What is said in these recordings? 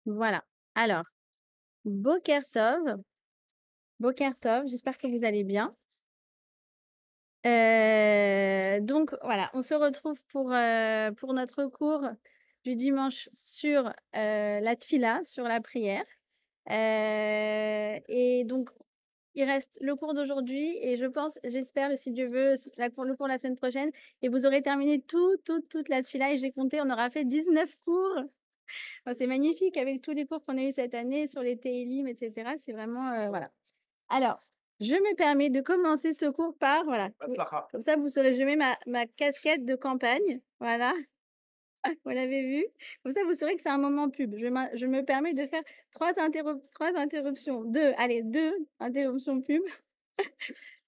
Voilà. Alors, Boker Tov, Boker Tov, j'espère que vous allez bien. Donc voilà, on se retrouve pour notre cours du dimanche sur, la tfila, sur la prière. Et donc il reste le cours d'aujourd'hui et je pense, j'espère, si Dieu veut, le cours la semaine prochaine et vous aurez terminé toute la tfila et j'ai compté, on aura fait 19 cours. Oh, c'est magnifique avec tous les cours qu'on a eu cette année sur les télim et cetera, c'est vraiment, voilà. Alors, je me permets de commencer ce cours par voilà, comme ça vous saurez, je mets ma casquette de campagne, voilà, vous l'avez vu? Comme ça vous saurez que c'est un moment pub. Je me permets de faire 3 interruptions, 2, allez 2 interruptions pub.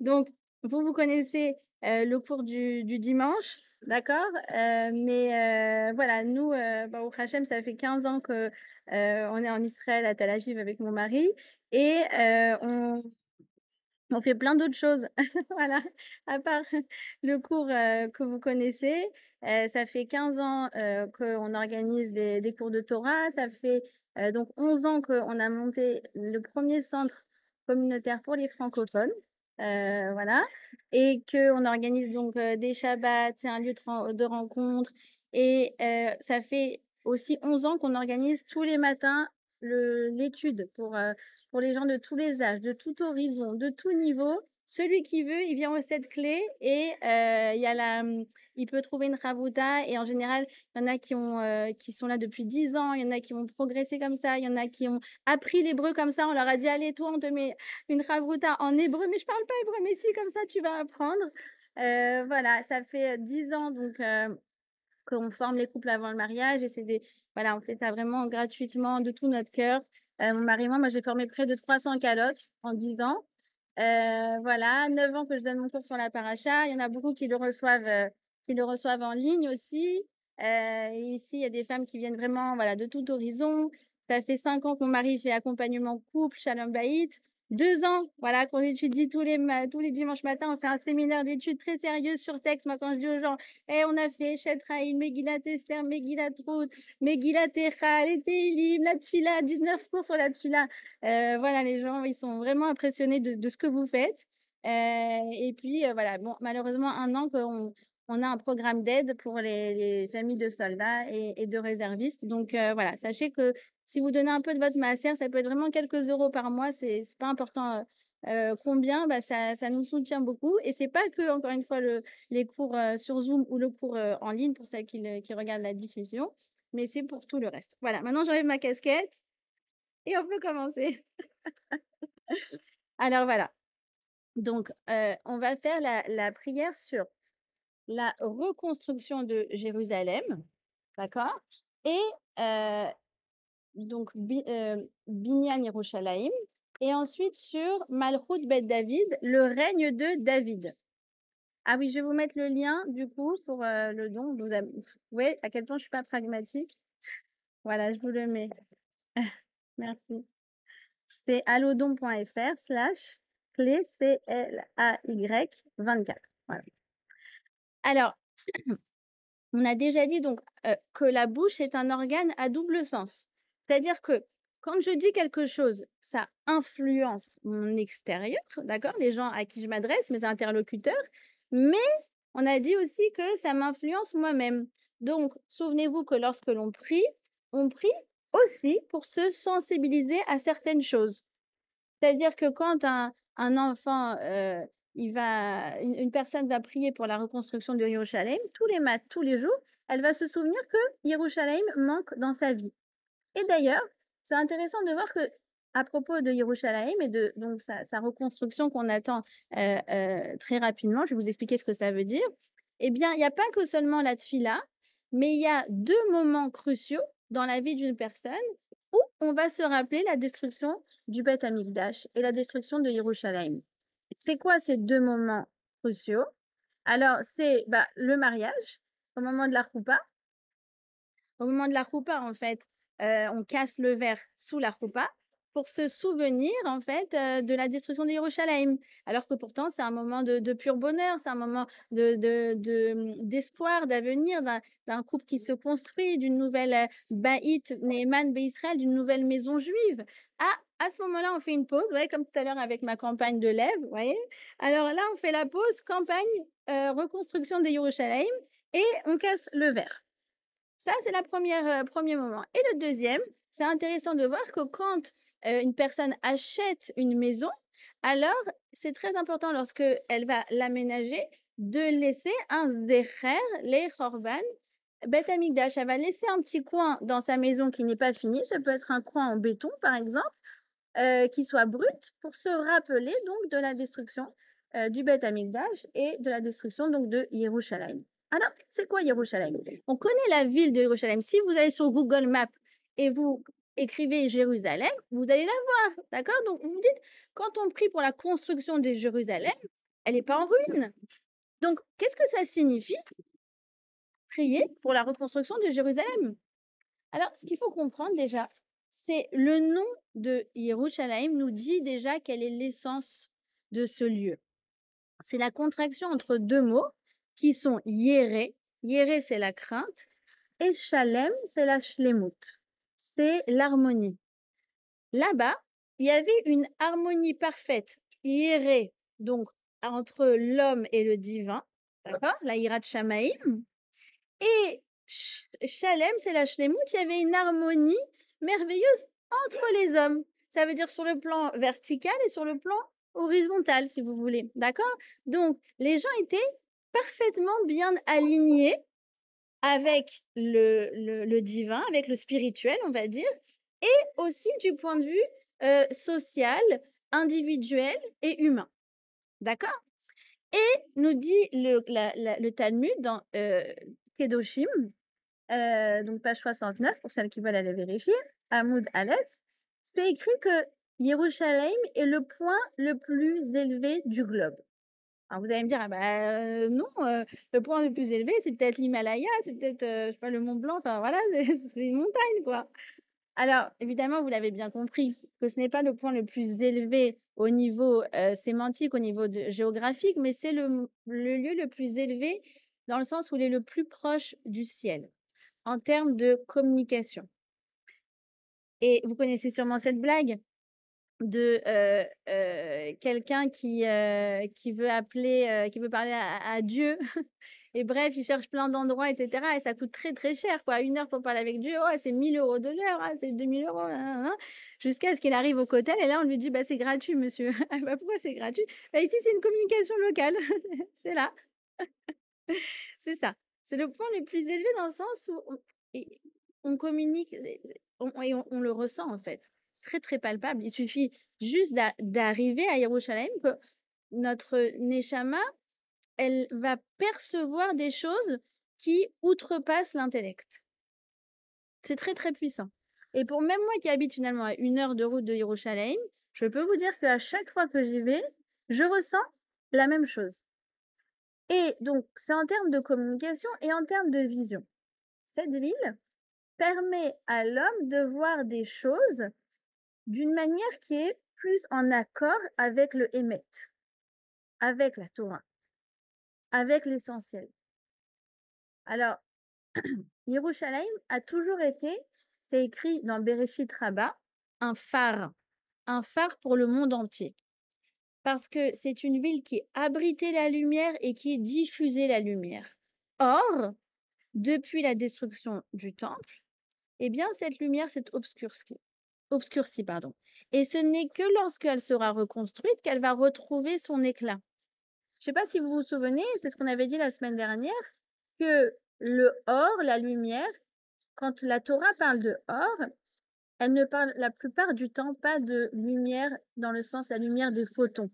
Donc vous connaissez, le cours du dimanche, d'accord? Mais voilà, nous, Baruch Hachem, ça fait 15 ans que, on est en Israël, à Tel Aviv avec mon mari et on fait plein d'autres choses, voilà, à part le cours, que vous connaissez. Ça fait 15 ans, qu'on organise des cours de Torah. Ça fait, donc 11 ans qu'on a monté le premier centre communautaire pour les francophones, voilà et qu'on organise donc, des shabbats, c'est un lieu de rencontre et ça fait aussi 11 ans qu'on organise tous les matins l'étude pour les gens de tous les âges, de tout horizon, de tout niveau. Celui qui veut, il vient aux 7 clés et il y a il peut trouver une Ravouta et en général, il y en a qui sont là depuis 10 ans, il y en a qui ont progressé comme ça, il y en a qui ont appris l'hébreu comme ça. On leur a dit: «Allez, toi, on te met une Ravouta en hébreu», «Mais je parle pas hébreu», «Mais si, comme ça, tu vas apprendre». Voilà, ça fait, 10 ans donc qu'on forme les couples avant le mariage et c'est des voilà, on fait ça vraiment gratuitement de tout notre cœur. Mon mari et moi, j'ai formé près de 300 calottes en 10 ans. Voilà, 9 ans que je donne mon cours sur la paracha. Il y en a beaucoup qui le reçoivent en ligne aussi. Et ici, il y a des femmes qui viennent vraiment, voilà, de tout horizon. Ça fait 5 ans que mon mari fait accompagnement couple, Shalom Bayit. 2 ans, voilà, qu'on étudie tous les dimanches matins. On fait un séminaire d'études très sérieux sur texte. Moi, quand je dis aux gens: «Eh, on a fait Shet Haïl, Megillat Esther, Megillat Ruth, Megillat Echa, les Télim, la Tfila, 19 cours sur la Tfila». Voilà, les gens, ils sont vraiment impressionnés de ce que vous faites. Et puis, voilà, bon, malheureusement, un an on a un programme d'aide pour les familles de soldats et de réservistes. Donc, voilà, sachez que si vous donnez un peu de votre maaser, ça peut être vraiment quelques euros par mois, c'est pas important, combien, bah, ça nous soutient beaucoup et c'est pas que encore une fois, les cours, sur Zoom ou le cours, en ligne pour celles qui regardent la diffusion, mais c'est pour tout le reste. Voilà, maintenant j'enlève ma casquette et on peut commencer. Alors voilà, donc on va faire la prière sur la reconstruction de Jérusalem, d'accord? Et heu, donc Binyan Yerushalayim et ensuite sur Malchut Bet David, le règne de David. Ah oui, je vais vous mettre le lien du coup pour, le don. Vous voyez à quel point je suis pas pragmatique? Voilà, je vous le mets. Merci. C'est allodon.fr/clé CLAY 24. Voilà. Alors, on a déjà dit donc, que la bouche est un organe à double sens. C'est-à-dire que quand je dis quelque chose, ça influence mon extérieur, d'accord? Les gens à qui je m'adresse, mes interlocuteurs, mais on a dit aussi que ça m'influence moi-même. Donc, souvenez-vous que lorsque l'on prie, on prie aussi pour se sensibiliser à certaines choses. C'est-à-dire que quand un enfant, une personne va prier pour la reconstruction de Yerushalayim, tous les jours, elle va se souvenir que Yerushalayim manque dans sa vie. Et d'ailleurs, c'est intéressant de voir que à propos de Yerushalayim et de donc sa reconstruction qu'on attend, très rapidement, je vais vous expliquer ce que ça veut dire. Eh bien, il y a pas que seulement la tfila, mais il y a 2 moments cruciaux dans la vie d'une personne où on va se rappeler la destruction du Beth Amikdash et la destruction de Yerushalayim. C'est quoi ces 2 moments cruciaux? Alors c'est, bah, le mariage, au moment de la choupa. Au moment de la choupa, en fait, on casse le verre sous la choupa pour se souvenir, en fait, de la destruction de Jérusalem. Alors que pourtant, c'est un moment de pur bonheur, c'est un moment d'espoir, d'avenir, d'un couple qui se construit, d'une nouvelle, Baït Ne'eman Israël, d'une nouvelle maison juive. Ah, à ce moment-là, on fait une pause, ouais, comme tout à l'heure avec ma campagne de lèvres, vous voyez? Alors là, on fait la pause campagne, reconstruction de Jérusalem et on casse le verre. Ça, c'est la première, 1er moment et le deuxième, c'est intéressant de voir que quand, une personne achète une maison, alors c'est très important lorsque elle va l'aménager de laisser un zecher les Chorban Beth Amikdash. Elle va laisser un petit coin dans sa maison qui n'est pas fini, ça peut être un coin en béton, par exemple, qui soit brut pour se rappeler donc de la destruction, du Beth Amikdash et de la destruction donc de Yerushalayim. Alors, c'est quoi Yerushalayim? On connaît la ville de Yerushalayim. Si vous allez sur Google Maps et vous écrivez Jérusalem, vous allez la voir, d'accord? Donc vous me dites, quand on prie pour la construction de Jérusalem, elle n'est pas en ruine. Donc qu'est-ce que ça signifie, prier pour la reconstruction de Jérusalem? Alors, ce qu'il faut comprendre déjà, c'est le nom de Yerushalayim nous dit déjà quelle est l'essence de ce lieu. C'est la contraction entre 2 mots qui sont Yéré. Yéré, c'est la crainte et Shalem, c'est la shlemut. C'est l'harmonie. Là-bas, il y avait une harmonie parfaite. Yéré, donc entre l'homme et le divin, d'accord? La hirat shamaïm. Et Shalem, c'est la shlemut, il y avait une harmonie merveilleuse entre les hommes. Ça veut dire sur le plan vertical et sur le plan horizontal, si vous voulez, d'accord? Donc les gens étaient parfaitement bien alignés avec le divin, avec le spirituel, on va dire, et aussi du point de vue, social, individuel et humain, d'accord? Et nous dit le Talmud dans, Kedoshim, donc page 69 pour celles qui veulent aller vérifier, Hamoud Aleph, c'est écrit que Yerushalayim est le point le plus élevé du globe. Alors vous allez me dire: «Ah bah, non, le point le plus élevé, c'est peut-être l'Himalaya, c'est peut-être, je sais pas, le Mont Blanc», enfin voilà, c'est une montagne, quoi. Alors évidemment, vous l'avez bien compris, que ce n'est pas le point le plus élevé au niveau, sémantique, au niveau géographique, mais c'est le lieu le plus élevé dans le sens où il est le plus proche du ciel en termes de communication. Et vous connaissez sûrement cette blague de, quelqu'un qui veut appeler, qui veut parler à Dieu et bref, il cherche plein d'endroits et cetera et ça coûte très, très cher quoi. 1 heure pour parler avec Dieu, oh c'est 1 000 € de l'heure, ah c'est 2 000 € nin jusqu'à ce qu'il arrive au cotel et là on lui dit: «Bah, c'est gratuit monsieur». «Ah bah, pourquoi c'est gratuit?» «Bah, ici c'est une communication locale, c'est là». C'est ça. C'est le point le plus élevé dans le sens où on communique, on le ressent en fait. C'est très, très palpable. Il suffit juste d'arriver à Yerushalayim que notre neshama, elle va percevoir des choses qui outrepassent l'intellect. C'est très, très puissant. Et pour même moi qui habite finalement à 1 heure de route de Yerushalayim, je peux vous dire qu'à chaque fois que j'y vais, je ressens la même chose. Et donc, c'est en termes de communication et en termes de vision. Cette ville permet à l'homme de voir des choses d'une manière qui est plus en accord avec le Hémet, avec la Torah, avec l'essentiel. Alors, Yerushalayim a toujours été, c'est écrit dans Bereshit Rabbah, un phare pour le monde entier. Parce que c'est une ville qui abritait la lumière et qui diffusait la lumière. Or, depuis la destruction du temple, eh bien, cette lumière s'est obscurcie, pardon. Et ce n'est que lorsqu'elle sera reconstruite qu'elle va retrouver son éclat. Je ne sais pas si vous vous souvenez, c'est ce qu'on avait dit la semaine dernière, que le or, la lumière, quand la Torah parle de or, elle ne parle la plupart du temps pas de lumière dans le sens la lumière des photons.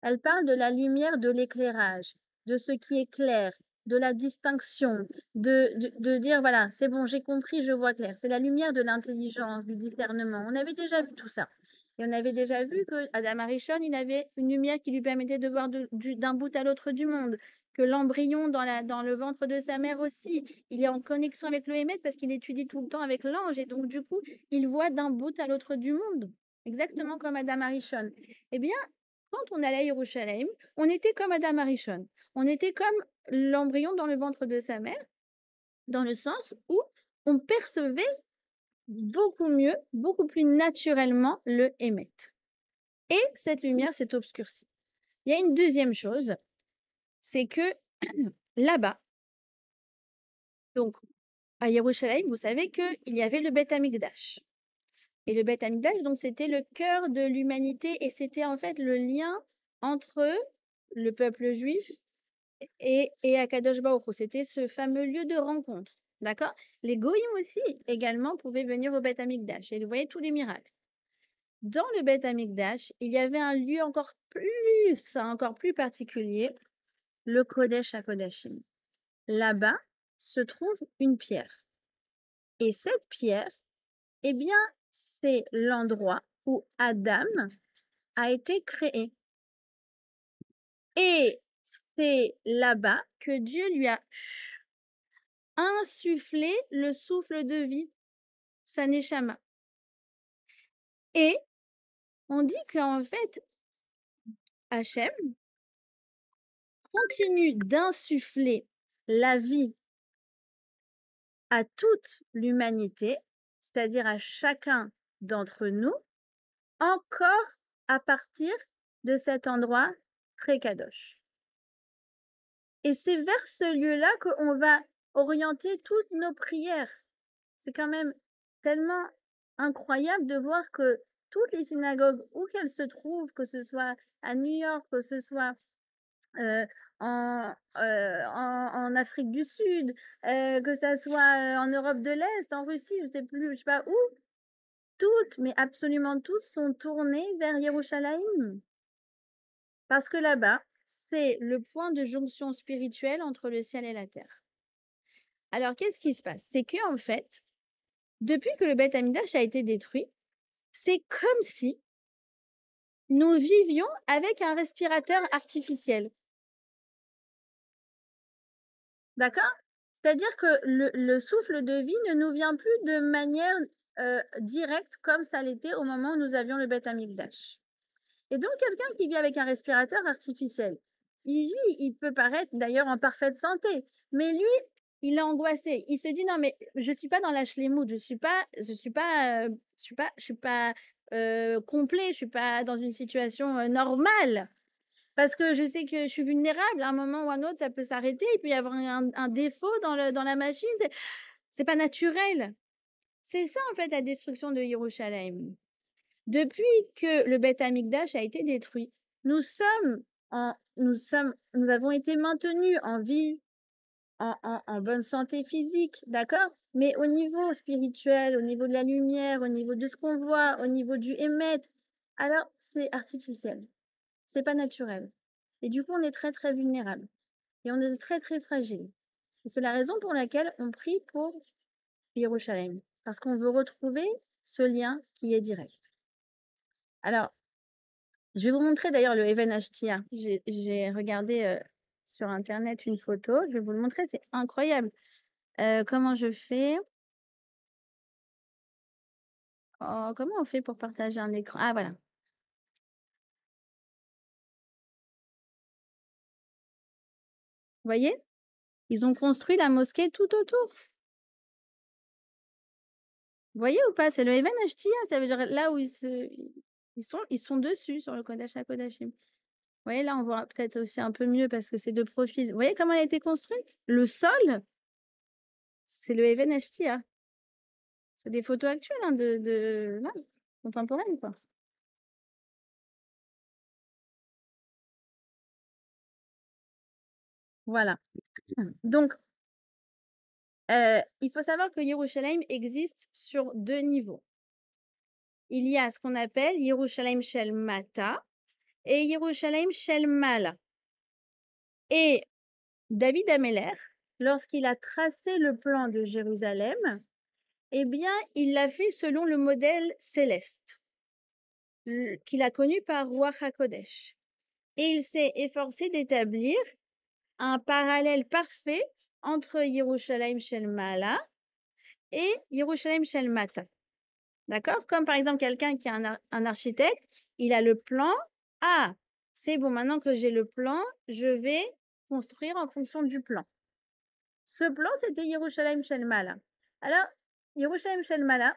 Elle parle de la lumière de l'éclairage, de ce qui est clair, de la distinction, de dire voilà, c'est bon, j'ai compris, je vois clair. C'est la lumière de l'intelligence, du discernement. On avait déjà vu tout ça. Et on avait déjà vu que Adam Arishon, il avait une lumière qui lui permettait de voir d'un bout à l'autre du monde, que l'embryon dans le ventre de sa mère aussi, il est en connexion avec le Hémet parce qu'il étudie tout le temps avec l'ange et donc du coup, il voit d'un bout à l'autre du monde. exactement comme Adam Arishon. Eh bien, quand on allait à Yerushalayim, on était comme Adam Arishon. On était comme l'embryon dans le ventre de sa mère, dans le sens où on percevait beaucoup mieux, beaucoup plus naturellement le Hémet. Et cette lumière s'est obscurcie. Il y a une deuxième chose, c'est que là-bas, donc à Yerushalayim, vous savez qu'il y avait le Beth Amikdash. Et le Beth Amikdash, donc c'était le cœur de l'humanité et c'était en fait le lien entre le peuple juif et Akadosh Baruch Hu. C'était ce fameux lieu de rencontre. D'accord? Les Goïms aussi également pouvaient venir au Beth Amikdash et vous voyez tous les miracles. Dans le Beth Amikdash, il y avait un lieu encore plus particulier, le Kodesh HaKodashim. Là-bas se trouve une pierre. Et cette pierre, eh bien, c'est l'endroit où Adam a été créé. Et c'est là-bas que Dieu lui a insufflé le souffle de vie, sa neshama. Et on dit qu'en fait, Hachem continue d'insuffler la vie à toute l'humanité, c'est-à-dire à chacun d'entre nous, encore à partir de cet endroit très kadosh. Et c'est vers ce lieu-là qu'on va orienter toutes nos prières. C'est quand même tellement incroyable de voir que toutes les synagogues, où qu'elles se trouvent, que ce soit à New York, que ce soit euh, en Afrique du Sud, que ça soit en Europe de l'Est, en Russie, je sais plus, je sais pas où, toutes, mais absolument toutes, sont tournées vers Yerushalayim. Parce que là-bas, c'est le point de jonction spirituelle entre le ciel et la terre. Alors, qu'est-ce qui se passe? C'est que en fait, depuis que le Beth Amikdash a été détruit, c'est comme si nous vivions avec un respirateur artificiel. D'accord? C'est-à-dire que le souffle de vie ne nous vient plus de manière directe comme ça l'était au moment où nous avions le Beth Amikdash. Et donc, quelqu'un qui vit avec un respirateur artificiel, il peut paraître d'ailleurs en parfaite santé, mais lui, il est angoissé. Il se dit non, mais je suis pas dans la shlemout, je suis pas complet, je suis pas dans une situation normale. Parce que je sais que je suis vulnérable. À un moment ou à un autre, ça peut s'arrêter. Il peut y avoir un défaut dans la machine. C'est pas naturel. C'est ça, en fait, la destruction de Yerushalayim. Depuis que le Beth Amikdash a été détruit, nous avons été maintenus en vie, en bonne santé physique, d'accord? Mais au niveau spirituel, au niveau de la lumière, au niveau de ce qu'on voit, au niveau du émet, alors c'est artificiel. C'est pas naturel. Et du coup, on est très, très vulnérable. Et on est très, très fragile. Et c'est la raison pour laquelle on prie pour Yerushalayim. Parce qu'on veut retrouver ce lien qui est direct. Alors, je vais vous montrer d'ailleurs le Even HTR. J'ai regardé sur Internet une photo. Je vais vous le montrer, c'est incroyable. Comment je fais? Oh, comment on fait pour partager un écran? Ah, voilà. Vous voyez? Ils ont construit la mosquée tout autour. Vous voyez ou pas? C'est le Even HTR. Ça veut dire là où ils sont dessus sur le Kodesh HaKodashim. Vous voyez, là, on voit peut-être aussi un peu mieux parce que c'est de profil. Vous voyez comment elle a été construite? Le sol, c'est le Even HTR. C'est des photos actuelles hein, là, contemporaines, quoi. Voilà. Donc, il faut savoir que Yerushalayim existe sur 2 niveaux. Il y a ce qu'on appelle Yerushalayim Shel Mata et Yerushalayim Shel Mala. Et David Ameller, lorsqu'il a tracé le plan de Jérusalem, eh bien, il l'a fait selon le modèle céleste qu'il a connu par Ruach HaKodesh. Et il s'est efforcé d'établir un parallèle parfait entre Yerushalayim Shel Mala et Yerushalayim Shel Mata. D'accord? Comme par exemple quelqu'un qui est un architecte, il a le plan. Ah, c'est bon, maintenant que j'ai le plan, je vais construire en fonction du plan. Ce plan, c'était Yerushalayim Shel Mala. Alors, Yerushalayim Shel Mala,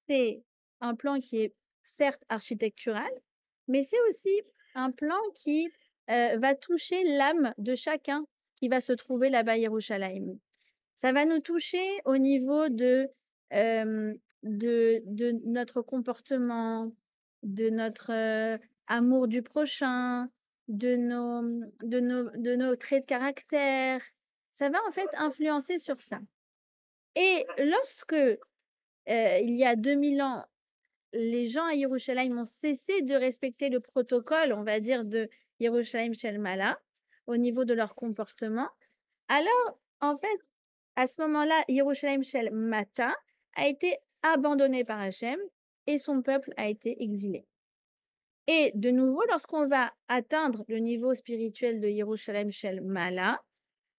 c'est un plan qui est certes architectural, mais c'est aussi un plan qui va toucher l'âme de chacun qui va se trouver là-bas à Yerushalayim. Ça va nous toucher au niveau de notre comportement, de notre, amour du prochain, de nos traits de caractère. Ça va en fait influencer sur ça et lorsque, il y a 2000 ans, les gens à Yerushalayim ont cessé de respecter le protocole, on va dire, de Yerushalayim Shel Mala, au niveau de leur comportement, alors en fait, à ce moment-là, Yerushalayim Shel Mata a été abandonné par Hachem et son peuple a été exilé. Et de nouveau, lorsqu'on va atteindre le niveau spirituel de Yerushalayim Shel Mala,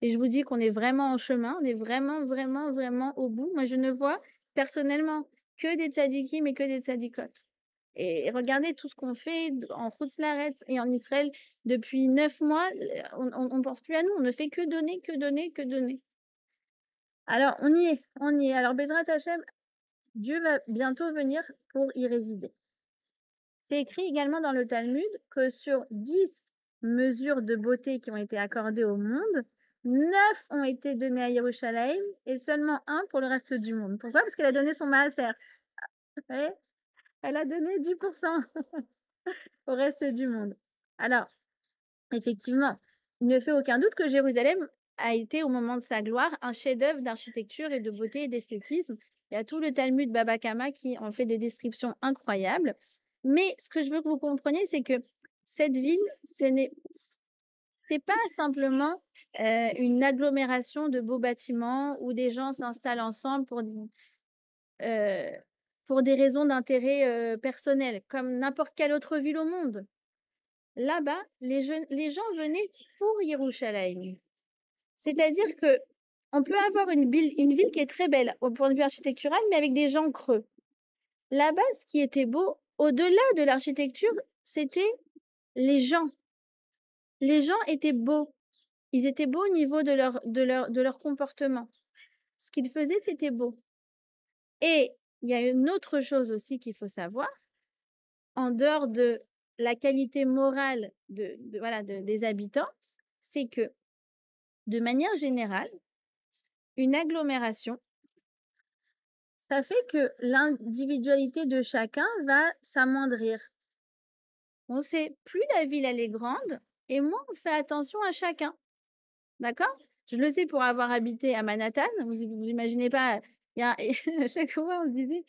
et je vous dis qu'on est vraiment en chemin, on est vraiment, vraiment, vraiment au bout. Moi, je ne vois personnellement que des tzadikim et que des tzadikot. Et regardez tout ce qu'on fait en Laretz et en Israël depuis 9 mois, on ne pense plus à nous, on ne fait que donner, que donner, que donner. Alors, on y est, on y est. Alors, Bezrat Hachem, Dieu va bientôt venir pour y résider. C'est écrit également dans le Talmud que sur 10 mesures de beauté qui ont été accordées au monde, 9 ont été données à Yerushalayim et seulement un pour le reste du monde. Pourquoi? Parce qu'elle a donné son maaser. Vous voyez? Elle a donné 10% au reste du monde. Alors, effectivement, il ne fait aucun doute que Jérusalem a été, au moment de sa gloire, un chef-d'œuvre d'architecture et de beauté et d'esthétisme. Il y a tout le Talmud Baba Kama qui en fait des descriptions incroyables. Mais ce que je veux que vous compreniez, c'est que cette ville, c'est pas simplement une agglomération de beaux bâtiments où des gens s'installent ensemble euh, pour des raisons d'intérêt personnel, comme n'importe quelle autre ville au monde. Là-bas, les gens venaient pour Yerushalayim. C'est-à-dire que on peut avoir une ville qui est très belle au point de vue architectural, mais avec des gens creux. Là-bas, ce qui était beau, au-delà de l'architecture, c'était les gens. Les gens étaient beaux. Ils étaient beaux au niveau de leur comportement. Ce qu'ils faisaient, c'était beau. Et il y a une autre chose aussi qu'il faut savoir, en dehors de la qualité morale voilà, des habitants, c'est que, de manière générale, une agglomération, ça fait que l'individualité de chacun va s'amoindrir. On sait, plus la ville elle est grande et moins on fait attention à chacun. D'accord? Je le sais pour avoir habité à Manhattan. Vous imaginez pas, il y a à chaque fois, on se disait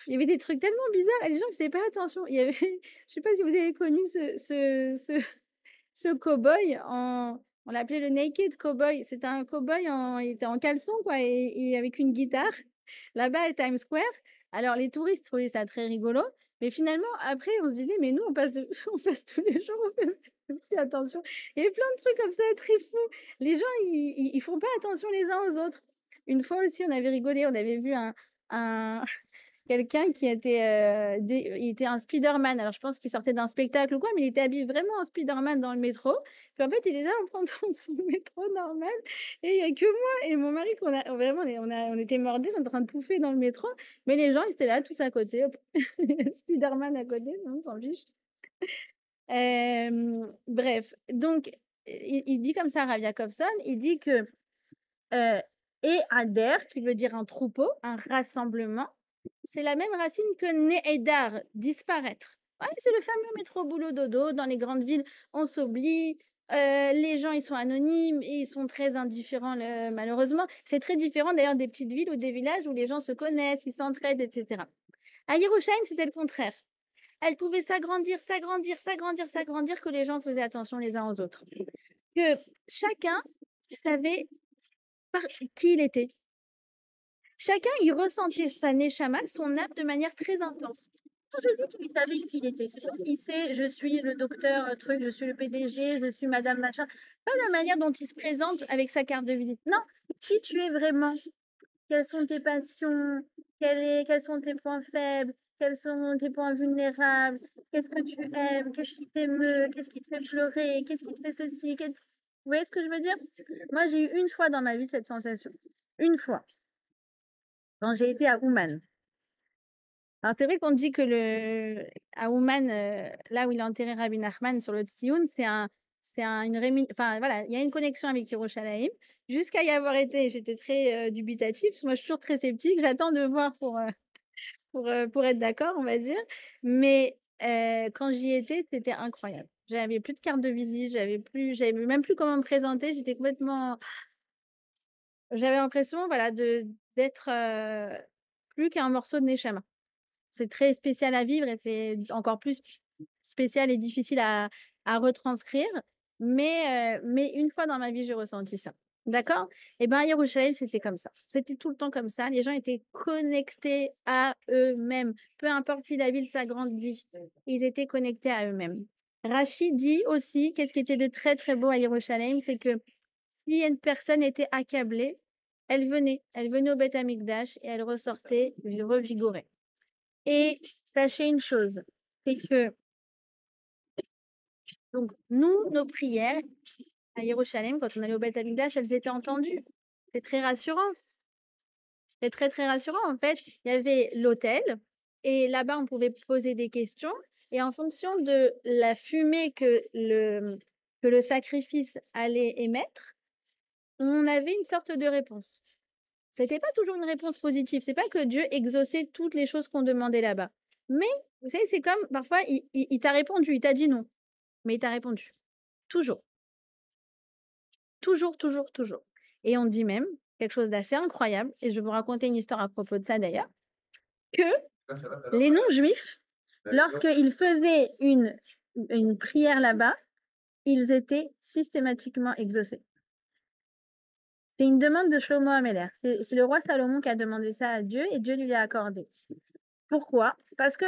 il y avait des trucs tellement bizarres et les gens ne faisaient pas attention. Il y avait je sais pas si vous avez connu ce cow-boy on l'appelait le naked cowboy. C'était un cow-boy il était en caleçon quoi et avec une guitare, là-bas à Times Square. Alors les touristes trouvaient ça très rigolo, mais finalement après on se disait: «Mais nous on passe on passe tous les jours, on fait même plus attention». Il y avait plein de trucs comme ça très fous. Les gens ils font pas attention les uns aux autres. Une fois aussi on avait rigolé, on avait vu un quelqu'un qui était, il était un Spider-Man. Alors je pense qu'il sortait d'un spectacle ou quoi, mais il était habillé vraiment en Spider-Man dans le métro. Puis en fait, il était là en prendre son métro normal et il y a que moi et mon mari qu'on a vraiment on était mordus, en train de pouffer dans le métro, mais les gens, ils étaient là tous à côté, hop, Spider-Man à côté, on s'en fiche. Bref, donc il dit comme ça Rav Jacobson, il dit que, heu et Ader, qui veut dire un troupeau, un rassemblement, c'est la même racine que Nehedar, disparaître. Ouais, c'est le fameux métro boulot dodo. Dans les grandes villes, on s'oublie. Les gens, ils sont anonymes et ils sont très indifférents, malheureusement. C'est très différent d'ailleurs des petites villes ou des villages où les gens se connaissent, ils s'entraident, etc. À Yerushalayim, c'était le contraire. Elle pouvait s'agrandir, s'agrandir, s'agrandir, s'agrandir, que les gens faisaient attention les uns aux autres. Que chacun savait qui il était. Chacun y ressentait sa neshama, son âme, de manière très intense. Quand je dis qu'il savait qui il était, c'est pas qu'il sait, je suis le docteur truc, je suis le PDG, je suis madame machin. Pas la manière dont il se présente avec sa carte de visite. Non, qui tu es vraiment. Quelles sont tes passions, quels sont tes points faibles, quels sont tes points vulnérables, qu'est-ce que tu aimes, qu'est-ce qui t'émeut, qu'est-ce qui te fait pleurer, qu'est-ce qui te fait ceci, vous voyez ce que je veux dire? Moi, j'ai eu une fois dans ma vie cette sensation. Une fois, quand j'ai été à Ouman. Alors c'est vrai qu'on dit que à Ouman, là où il est enterré Rabbi Nachman sur le Tzioun, une enfin voilà, il y a une connexion avec Yerushalayim. Jusqu'à y avoir été, j'étais très, dubitative, parce que moi je suis toujours très sceptique, j'attends de voir pour être d'accord, on va dire. Mais, quand j'y étais, c'était incroyable. J'avais plus de carte de visite, j'avais même plus comment me présenter, j'étais complètement j'avais l'impression, voilà, d'être, plus qu'un morceau de Neshama. C'est très spécial à vivre et c'est encore plus spécial et difficile à retranscrire, mais une fois dans ma vie, j'ai ressenti ça. D'accord? Et ben, à Yerushalayim, c'était comme ça. C'était tout le temps comme ça. Les gens étaient connectés à eux-mêmes. Peu importe si la ville s'agrandit, ils étaient connectés à eux-mêmes. Rachid dit aussi, qu'est-ce qui était de très, très beau à Yerushalayim, c'est que si une personne était accablée, elle venait au Beth Amikdash et elle ressortait revigorée. Et sachez une chose, c'est que donc nous, nos prières à Yerushalayim, quand on allait au Beth Amikdash, elles étaient entendues. C'est très rassurant. C'est très, très rassurant. En fait, il y avait l'autel et là-bas, on pouvait poser des questions et en fonction de la fumée que le sacrifice allait émettre, on avait une sorte de réponse. C'était pas toujours une réponse positive. C'est pas que Dieu exauçait toutes les choses qu'on demandait là-bas. Mais, vous savez, c'est comme parfois, il t'a répondu, il t'a dit non, mais il t'a répondu. Toujours, toujours, toujours, toujours. Et on dit même quelque chose d'assez incroyable, et je vais vous raconter une histoire à propos de ça d'ailleurs, que les non-juifs, lorsqu'ils faisaient une prière là-bas, ils étaient systématiquement exaucés. C'est une demande de Shlomo Améler. C'est le roi Salomon qui a demandé ça à Dieu et Dieu lui l'a accordé. Pourquoi? Parce que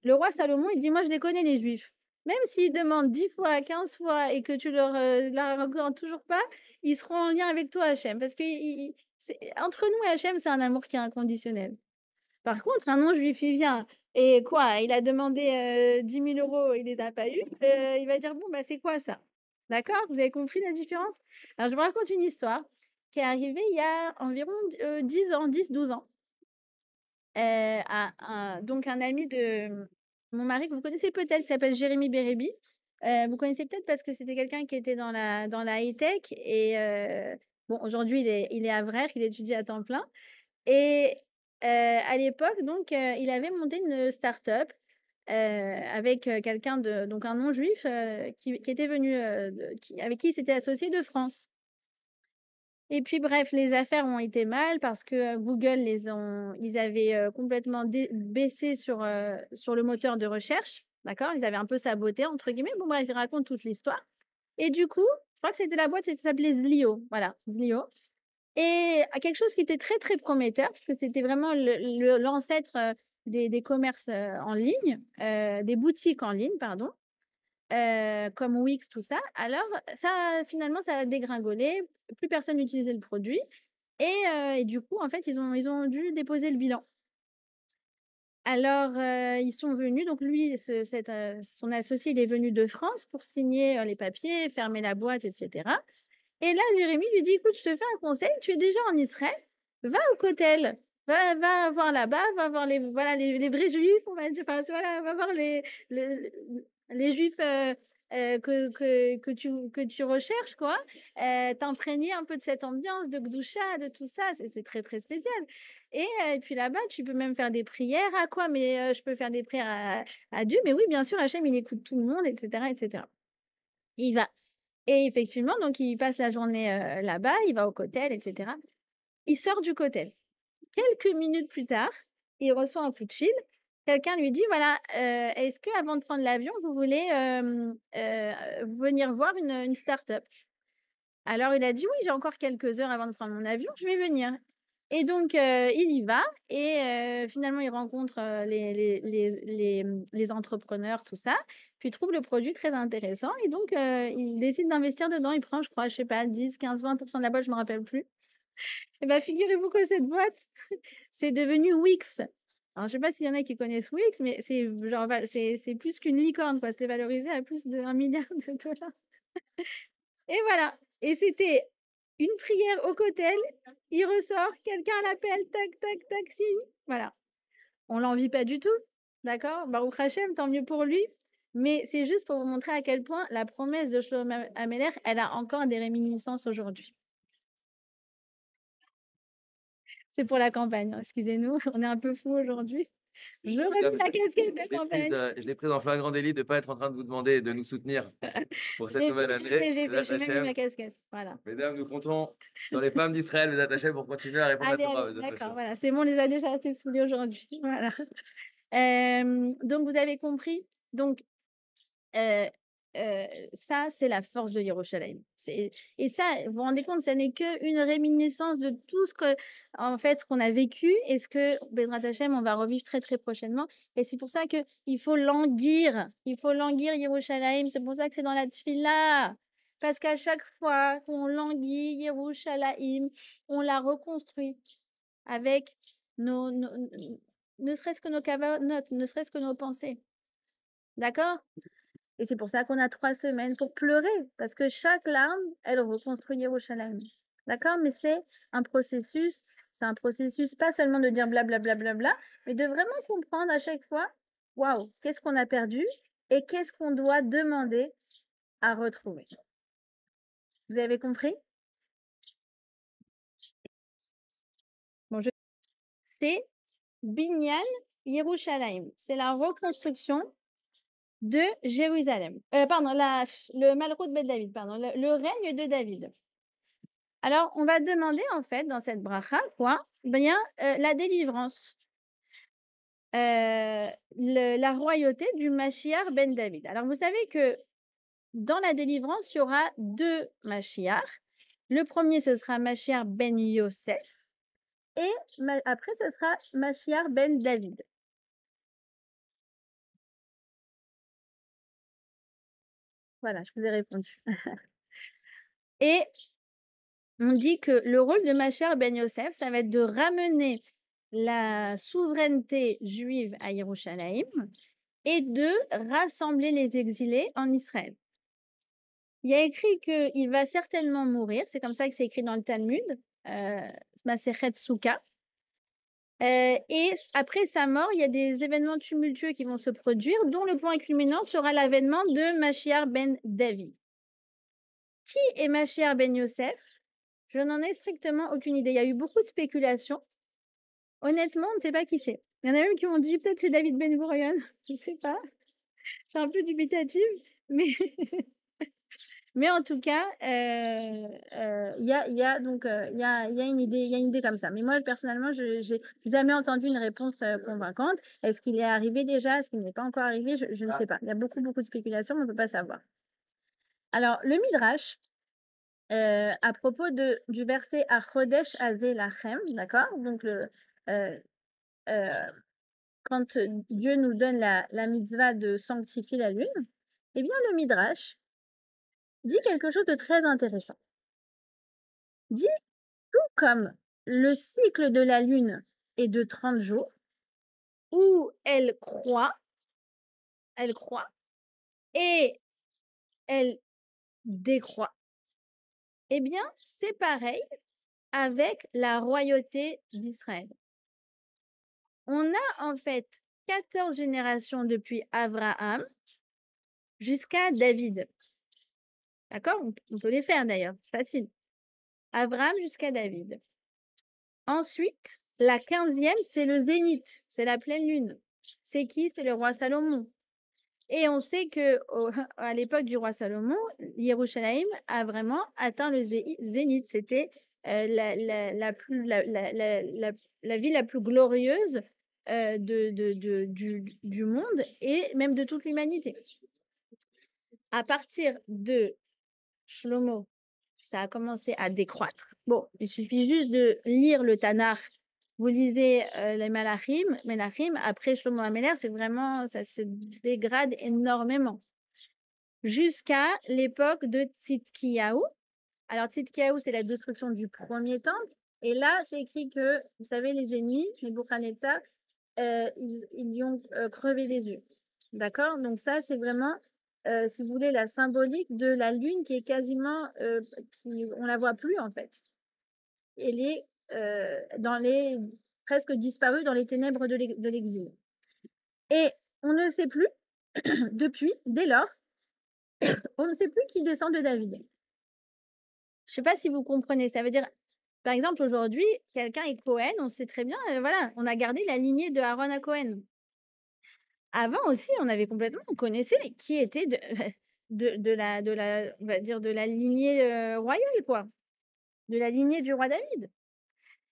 le roi Salomon, il dit: «Moi, je les connais les juifs. Même s'ils demandent 10 fois, 15 fois et que tu leur accordes toujours pas, ils seront en lien avec toi, Hachem. Parce que c'est entre nous et Hachem, c'est un amour qui est inconditionnel. Par contre, un non-juif, il vient et quoi? Il a demandé, 10 000 €, il les a pas eus, il va dire: «Bon, bah, c'est quoi ça?» D'accord? Vous avez compris la différence? Alors je vous raconte une histoire qui est arrivée il y a environ 10 ans, 10-12 ans. À donc un ami de mon mari que vous connaissez peut-être, il s'appelle Jérémy Bérébi. Vous connaissez peut-être parce que c'était quelqu'un qui était dans la high-tech et bon aujourd'hui il est à Avrer, il étudie à temps plein et à l'époque donc il avait monté une start-up, avec, quelqu'un de donc un non-juif, qui était venu, avec qui il s'était associé de France. Et puis bref, les affaires ont été mal parce que, Google ils avaient, complètement baissé sur le moteur de recherche, d'accord? Ils avaient un peu «saboté» entre guillemets. Bon bref, il raconte toute l'histoire et du coup, je crois que c'était la boîte, ça s'appelait Zlio, voilà, Zlio et quelque chose qui était très, très prometteur parce que c'était vraiment l'ancêtre, des commerces, en ligne, des boutiques en ligne, pardon, comme Wix, tout ça. Alors finalement, ça a dégringolé, plus personne n'utilisait le produit et du coup, en fait, ils ont dû déposer le bilan. Alors, ils sont venus donc lui, son associé, il est venu de France pour signer, les papiers, fermer la boîte et cetera et là, Jérémie lui dit: «Écoute, je te fais un conseil, tu es déjà en Israël, va au Kotel, va voir là-bas, va voir les vrais juifs, on va dire, enfin, voilà, va voir le les juifs, que tu recherches quoi, t'imprégner un peu de cette ambiance de Gdoucha, de tout ça, c'est très, très spécial et puis là-bas, tu peux même faire des prières. «À quoi? Mais je peux faire des prières à Dieu?» «Mais oui, bien sûr, Hachem, il écoute tout le monde» et cetera et cetera. Il va et effectivement, donc il passe la journée, là-bas, il va au Kotel et cetera. Il sort du Kotel. Quelques minutes plus tard, il reçoit un coup de fil. Quelqu'un lui dit: «Voilà, est-ce que avant de prendre l'avion, vous voulez, venir voir une start-up?» Alors il a dit: «Oui, j'ai encore quelques heures avant de prendre mon avion, je vais venir» et donc il y va et finalement il rencontre, les entrepreneurs, tout ça, puis il trouve le produit très intéressant et donc il décide d'investir dedans. Il prend, je crois, je sais pas 10-15-20 de la boîte, je me rappelle plus et bah, figurez-vous que cette boîte, c'est devenu Wix. Alors, je sais pas s'il y en a qui connaissent Wix, mais c'est genre, c'est plus qu'une licorne, quoi. C'est valorisé à plus d'1 milliard de dollars. Et voilà. Et c'était une prière au cotel, il ressort, quelqu'un l'appelle, tac, tac, tac, signe. Voilà. On l'envie pas du tout, d'accord? Baruch Hachem, tant mieux pour lui. Mais c'est juste pour vous montrer à quel point la promesse de Shlomo Ameler, elle a encore des réminiscences aujourd'hui. C'est pour la campagne, hein, excusez-nous, on est un peu fous aujourd'hui. Je remets ma casquette de campagne. Je l'ai prise en flagrant délit de ne pas être en train de vous demander de nous soutenir pour cette J'ai nouvelle fait année. j'ai Bezat fait, j'ai même mis ma Hachem. casquette, voilà. Mesdames, nous comptons sur les femmes d'Israël, Bezat Hachem, pour continuer à répondre à Allez, Torah, allez, Bezat d'accord, Hachem. voilà, c'est bon, on les a déjà assez saoulés aujourd'hui, voilà. Donc vous avez compris? Donc Heu heu, ça, c'est la force de Yerushalayim. C'est et ça, vous vous rendez compte, ça n'est qu'une réminiscence de tout ce que en fait, ce qu'on a vécu et ce que, Bezrat Hachem, on va revivre très, très prochainement et c'est pour ça il faut languir Yerushalayim. C'est pour ça que c'est dans la tfila. Parce qu'à chaque fois qu'on languit Yerushalayim, on la reconstruit avec nos ne serait-ce que nos kavanot, ne serait-ce que nos pensées. D'accord? Et c'est pour ça qu'on a 3 semaines pour pleurer, parce que chaque larme, elle reconstruit Yerushalayim. D'accord? Mais c'est un processus pas seulement de dire bla bla bla bla bla, mais de vraiment comprendre à chaque fois, waouh, qu'est-ce qu'on a perdu et qu'est-ce qu'on doit demander à retrouver. Vous avez compris? Bon, c'est Binyan Yerushalayim. C'est la reconstruction de Jérusalem. Pardon, le Malrout Bet David, pardon, le règne de David. Alors, on va demander en fait dans cette bracha quoi? Bien, la délivrance, la royauté du Mashiach ben David. Alors vous savez que dans la délivrance, il y aura 2 Mashiach. Le premier ce sera Mashiach ben Yosef et après ce sera Mashiach ben David. Voilà, je vous ai répondu. Et on dit que le rôle de Mashiach ben Yosef, ça va être de ramener la souveraineté juive à Yerushalayim et de rassembler les exilés en Israël. Il y a écrit qu'il va certainement mourir, c'est comme ça que c'est écrit dans le Talmud, Masechet Souka. Et après sa mort, il y a des événements tumultueux qui vont se produire, dont le point culminant sera l'avènement de Mashiach ben David. Qui est Mashiach ben Yosef? Je n'en ai strictement aucune idée. Il y a eu beaucoup de spéculations. Honnêtement, on ne sait pas qui c'est. Il y en a même qui ont dit peut-être c'est David Ben Gurion, je ne sais pas. C'est un peu dubitatif, mais mais en tout cas, il y a donc il y a une idée comme ça. Mais moi, personnellement, je j'ai jamais entendu une réponse, convaincante. Est-ce qu'il est arrivé déjà? Est-ce qu'il n'est pas encore arrivé? Je ne sais pas. Il y a beaucoup, beaucoup de spéculations, mais on ne peut pas savoir. Alors le Midrash, à propos du verset «Achodesh hazeh lachem», d'accord? Donc heu heu, quand, Dieu nous donne la mitzvah de sanctifier la lune, eh bien le Midrash dit quelque chose de très intéressant. Dit tout comme le cycle de la lune est de 30 jours, où elle croît et elle décroît, eh bien, c'est pareil avec la royauté d'Israël. On a en fait 14 générations depuis Abraham jusqu'à David. D'accord? On peut les faire d'ailleurs, c'est facile. Abraham jusqu'à David. Ensuite, la 15e, c'est le zénith, c'est la pleine lune. C'est qui? C'est le roi Salomon. Et on sait que à l'époque du roi Salomon, Yerushalayim a vraiment atteint le zénith. C'était la ville la plus glorieuse du monde et même de toute l'humanité. À partir de Shlomo, ça a commencé à décroître. Bon, il suffit juste de lire le Tanakh. Vous lisez les Melachim, après Shlomo HaMelech, c'est vraiment, ça se dégrade énormément. Jusqu'à l'époque de Tzidkiyahu. Alors, Tzidkiyahu, c'est la destruction du premier temple. Et là, c'est écrit que, vous savez, les ennemis, Nebuchadnezzar, ils lui ont, crevé les yeux. D'accord? Donc ça, c'est vraiment, si vous voulez, la symbolique de la lune qui est quasiment, qui on la voit plus, en fait. Elle est, dans les presque disparue dans les ténèbres de l'exil et on ne sait plus depuis, dès lors, on ne sait plus qui descend de David. Je sais pas si vous comprenez? Ça veut dire, par exemple, aujourd'hui, quelqu'un est Cohen, on sait très bien, voilà, on a gardé la lignée de Aaron à Cohen. Avant aussi, on connaissait qui était de de la on va dire de la lignée, royale quoi, de la lignée du roi David.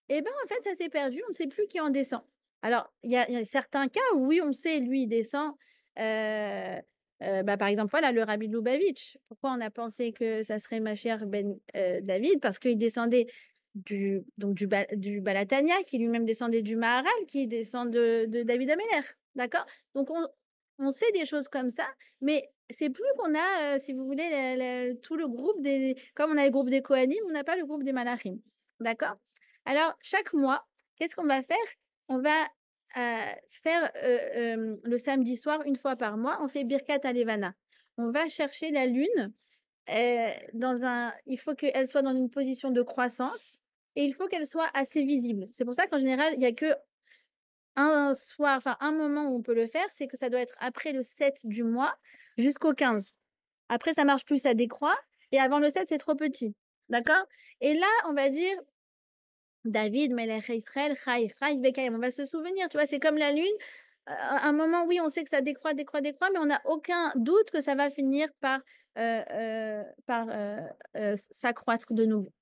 Et ben, en fait, ça s'est perdu, on ne sait plus qui en descend. Alors, il y a certains cas où oui, on sait, lui, il descend, heu bah, par exemple, voilà, le rabbi de Lubavitch. Pourquoi on a pensé que ça serait Mashiach ben, David? Parce qu'il descendait du Balatania, qui lui-même descendait du Maharal, qui descend de David Ameller, d'accord? Donc on sait des choses comme ça, mais c'est plus qu'on a, si vous voulez, le tout le groupe des comme on a le groupe des Kohanim, on n'a pas le groupe des Malachim, d'accord? Alors, chaque mois, qu'est-ce qu'on va faire? On va, faire, le samedi soir, une fois par mois, on fait Birkat Halevana. On va chercher la lune, il faut qu'elle soit dans une position de croissance et il faut qu'elle soit assez visible. C'est pour ça qu'en général, il y a qu'un soir, enfin un moment où on peut le faire, c'est que ça doit être après le 7 du mois jusqu'au 15. Après ça marche plus, ça décroît et avant le 7, c'est trop petit. D'accord? Et là, on va dire David, Melech Israël, Chai, Chai Vekayem. On va se souvenir, tu vois, c'est comme la lune. À un moment, oui, on sait que ça décroît, décroît, décroît, mais on n'a aucun doute que ça va finir par s'accroître de nouveau.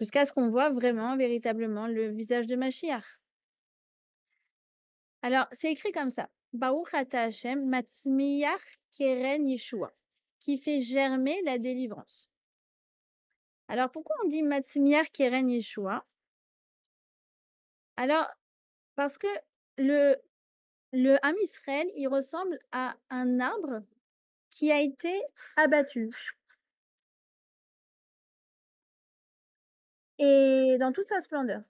Jusqu'à ce qu'on voit vraiment, véritablement, le visage de Mashiach. Alors, c'est écrit comme ça. Baruch ata Hashem, matzmiach keren Yeshua, qui fait germer la délivrance. Alors, pourquoi on dit matzmiach keren Yeshua? Alors, parce que le Le Ham Israël, il ressemble à un arbre qui a été abattu et dans toute sa splendeur.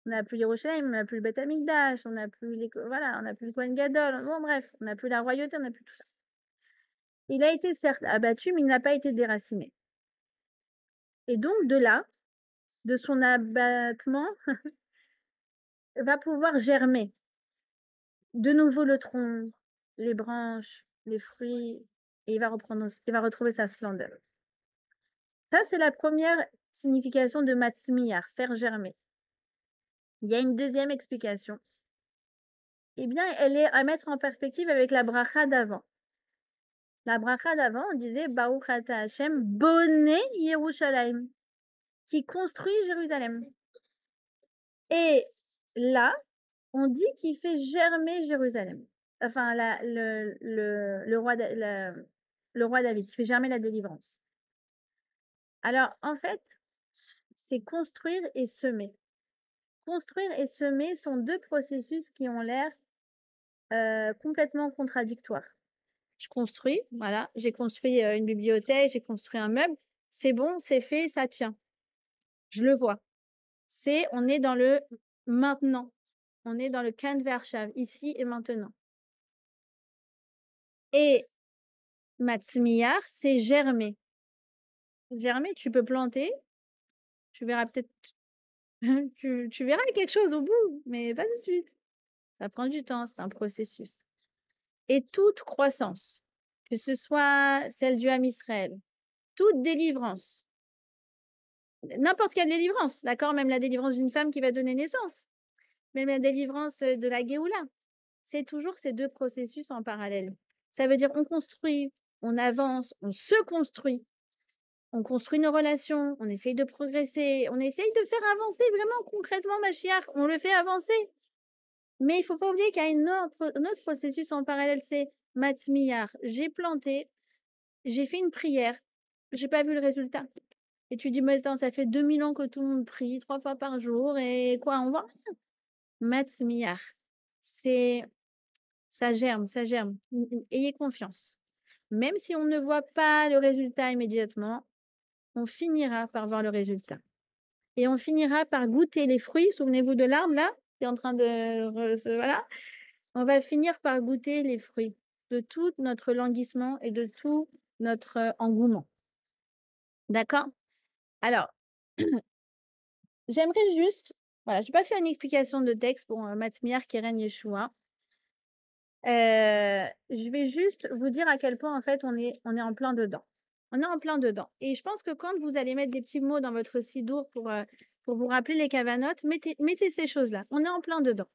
On n'a plus Yerushalayim, on n'a plus le Beth Amikdash, on n'a plus les voilà, on n'a plus le Kohen Gadol, bon bref, on n'a plus la royauté, on n'a plus tout ça. Il a été certes abattu, mais il n'a pas été déraciné et donc de là, de son abattement, va pouvoir germer de nouveau le tronc, les branches, les fruits et il va retrouver sa splendeur. Ça, c'est la première signification de matzmiar, faire germer. Il y a une deuxième explication. Eh bien, elle est à mettre en perspective avec la bracha d'avant. La bracha d'avant, on disait Baruch ata Hashem, boné Yerushalayim, qui construit Jérusalem. Et là, on dit qu'il fait germer Jérusalem. Enfin, le roi David, qui fait germer la délivrance. Alors, en fait, c'est construire et semer. Construire et semer sont 2 processus qui ont l'air, complètement contradictoires. Je construis, voilà, j'ai construit, une bibliothèque, j'ai construit un meuble, c'est bon, c'est fait, ça tient. Je le vois. On est dans le maintenant, on est dans le Kan ve'arshav, ici et maintenant. Et matzmiar, c'est germer. Germer, tu peux planter, tu verras peut-être tu verras quelque chose au bout, mais pas tout de suite. Ça prend du temps, c'est un processus. Et toute croissance, que ce soit celle du Ham Israël, toute délivrance, n'importe quelle délivrance, d'accord? Même la délivrance d'une femme qui va donner naissance, même la délivrance, de la Géoula, c'est toujours ces 2 processus en parallèle. Ça veut dire on construit, on avance, on se construit, on construit nos relations, on essaye de progresser, on essaye de faire avancer vraiment concrètement Machiach, on le fait avancer. Mais il faut pas oublier qu'il y a un autre processus en parallèle, c'est Matzmiyar. J'ai planté, j'ai fait une prière, j'ai pas vu le résultat. Et tu dis: «Mais attends, ça fait 2000 ans que tout le monde prie 3 fois par jour et quoi, on voit rien». Matzmiyar, c'est ça germe, ça germe. Ayez confiance. Même si on ne voit pas le résultat immédiatement, on finira par voir le résultat et on finira par goûter les fruits. Souvenez-vous de l'arbre là? qui est en train de voilà, on va finir par goûter les fruits de tout notre languissement et de tout notre, engouement. D'accord? Alors, j'aimerais juste voilà, je vais pas faire une explication de texte pour, Matzmiar, Keren, Yeshua. Je vais juste vous dire à quel point, en fait, on est en plein dedans. On est en plein dedans et je pense que quand vous allez mettre des petits mots dans votre sidour pour vous rappeler les cavanotes, mettez ces choses-là. On est en plein dedans.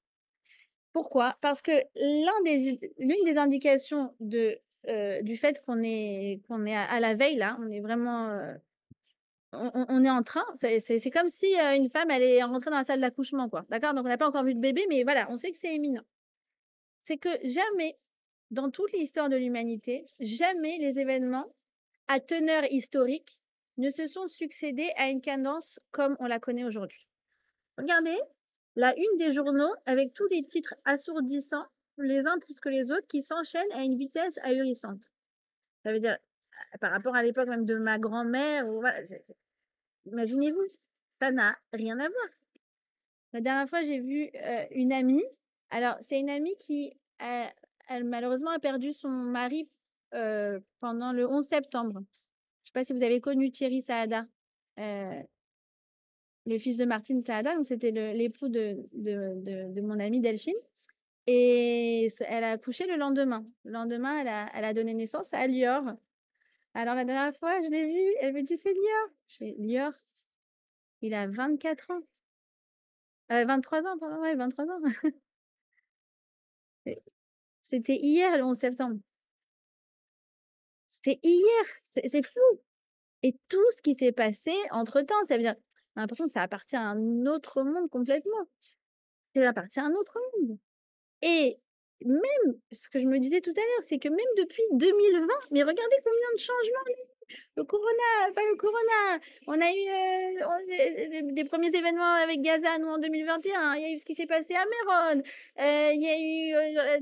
Pourquoi? Parce que l'une des indications du fait qu'on est à la veille là, on est vraiment, on est en train, c'est comme si, une femme, elle est rentrée dans la salle d'accouchement, quoi. D'accord? Donc on n'a pas encore vu de bébé, mais voilà, on sait que c'est imminent. C'est que jamais, dans toute l'histoire de l'humanité, jamais les événements à teneur historique ne se sont succédés à une cadence comme on la connaît aujourd'hui. Regardez la une des journaux avec tous les titres assourdissants, les uns plus que les autres, qui s'enchaînent à une vitesse ahurissante. Ça veut dire, par rapport à l'époque même de ma grand-mère, ou voilà, imaginez-vous, ça n'a rien à voir. La dernière fois, j'ai vu, une amie. Alors, c'est une amie qui, elle malheureusement a perdu son mari, pendant le 11 septembre. Je sais pas si vous avez connu Thierry Saada, heu, le fils de Martine Saada, donc c'était l'époux de mon amie Delphine et elle a accouché le lendemain. Le lendemain, elle a donné naissance à Lior. Alors la dernière fois, je l'ai vue, elle me dit: «C'est Lior». Je fais: «Lior, il a 24 ans». 23 ans, pardon, ouais, 23 ans. Et c'était hier le 11 septembre. C'était hier! C'est fou! Et tout ce qui s'est passé entre-temps, ça veut dire on a l'impression que ça appartient à un autre monde complètement. Ça appartient à un autre monde et même ce que je me disais tout à l'heure, c'est que même depuis 2020, mais regardez combien de changements il y a eu. Le corona, pas le corona, on a eu, des premiers événements avec Gaza, nous, en 2021. Il y a eu ce qui s'est passé à Méron, il y a eu,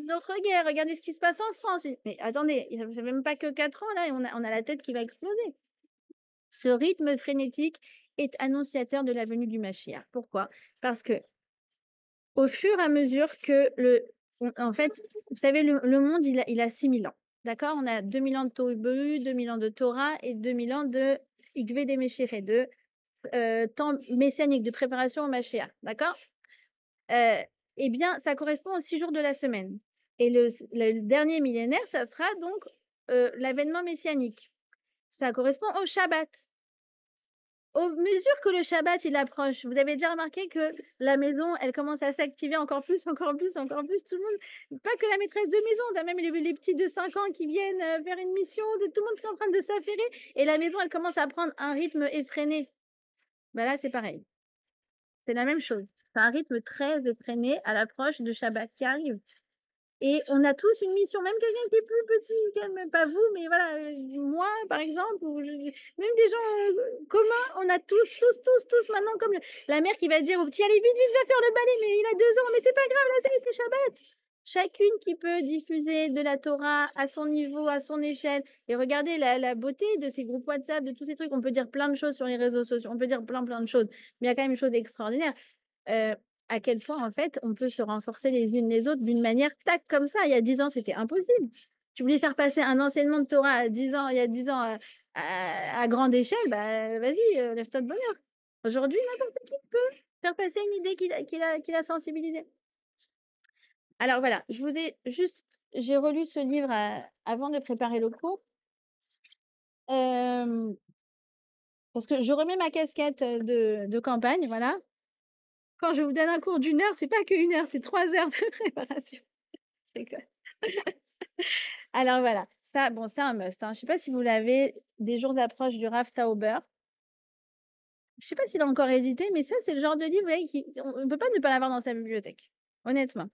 d'autres guerres. Regardez ce qui se passe en France. Mais attendez, c'est même pas que 4 ans là et on a la tête qui va exploser. Ce rythme frénétique est annonciateur de la venue du Mashiach. Pourquoi? Parce que au fur et à mesure que en fait, vous savez, le monde, il a 6 000 ans. D'accord? On a 2 000 ans de Tohu Bohu, 2 000 ans de Torah et 2 000 ans de Ikvé des Meshiré, de temps messianique, de préparation au Mashiach. D'accord? Euh, eh bien, ça correspond aux 6 jours de la semaine. Et le dernier millénaire, ça sera donc l'avènement messianique. Ça correspond au Shabbat. Au mesure que le Shabbat, il approche, vous avez déjà remarqué que la maison, elle commence à s'activer encore plus, encore plus, encore plus. Tout le monde, pas que la maîtresse de maison, tu as même les petits de 5 ans qui viennent faire une mission, tout le monde qui est en train de s'affairer et la maison, elle commence à prendre un rythme effréné. Ben là, c'est pareil. C'est la même chose. C'est un rythme très effréné à l'approche de Shabbat qui arrive. Et on a tous une mission, même quelqu'un qui est plus petit, même pas vous, mais voilà, moi, par exemple, ou même des gens communs, on a tous maintenant, comme la mère qui va dire au petit, allez, vite, vite, va faire le balai, mais il a 2 ans, mais c'est pas grave, là, ça y est, c'est Shabbat. Chacune qui peut diffuser de la Torah à son niveau, à son échelle. Et regardez la beauté de ces groupes WhatsApp, de tous ces trucs. On peut dire plein de choses sur les réseaux sociaux, on peut dire plein, plein de choses. Mais il y a quand même une chose extraordinaire. Heu, à quel point, en fait, on peut se renforcer les unes les autres d'une manière tac, comme ça. Il y a 10 ans, c'était impossible. Tu voulais faire passer un enseignement de Torah à 10 ans il y a 10 ans, à grande échelle, bah, vas-y, lève-toi de bonne heure. Aujourd'hui, n'importe qui peut faire passer une idée qui l'a sensibilisé. Alors voilà, je vous ai juste j'ai relu ce livre, avant de préparer le cours, hem, parce que je remets ma casquette, de campagne, voilà. Quand je vous donne un cours d'1 heure, c'est pas que 1 heure, c'est 3 heures de préparation. Je rigole. Alors voilà, ça, bon, c'est un must, hein. Je sais pas si vous l'avez, des jours approchent du Rav Tauber. Je sais pas s'il est encore édité, mais ça, c'est le genre de livre, vous voyez, on peut pas ne pas l'avoir dans sa bibliothèque, honnêtement.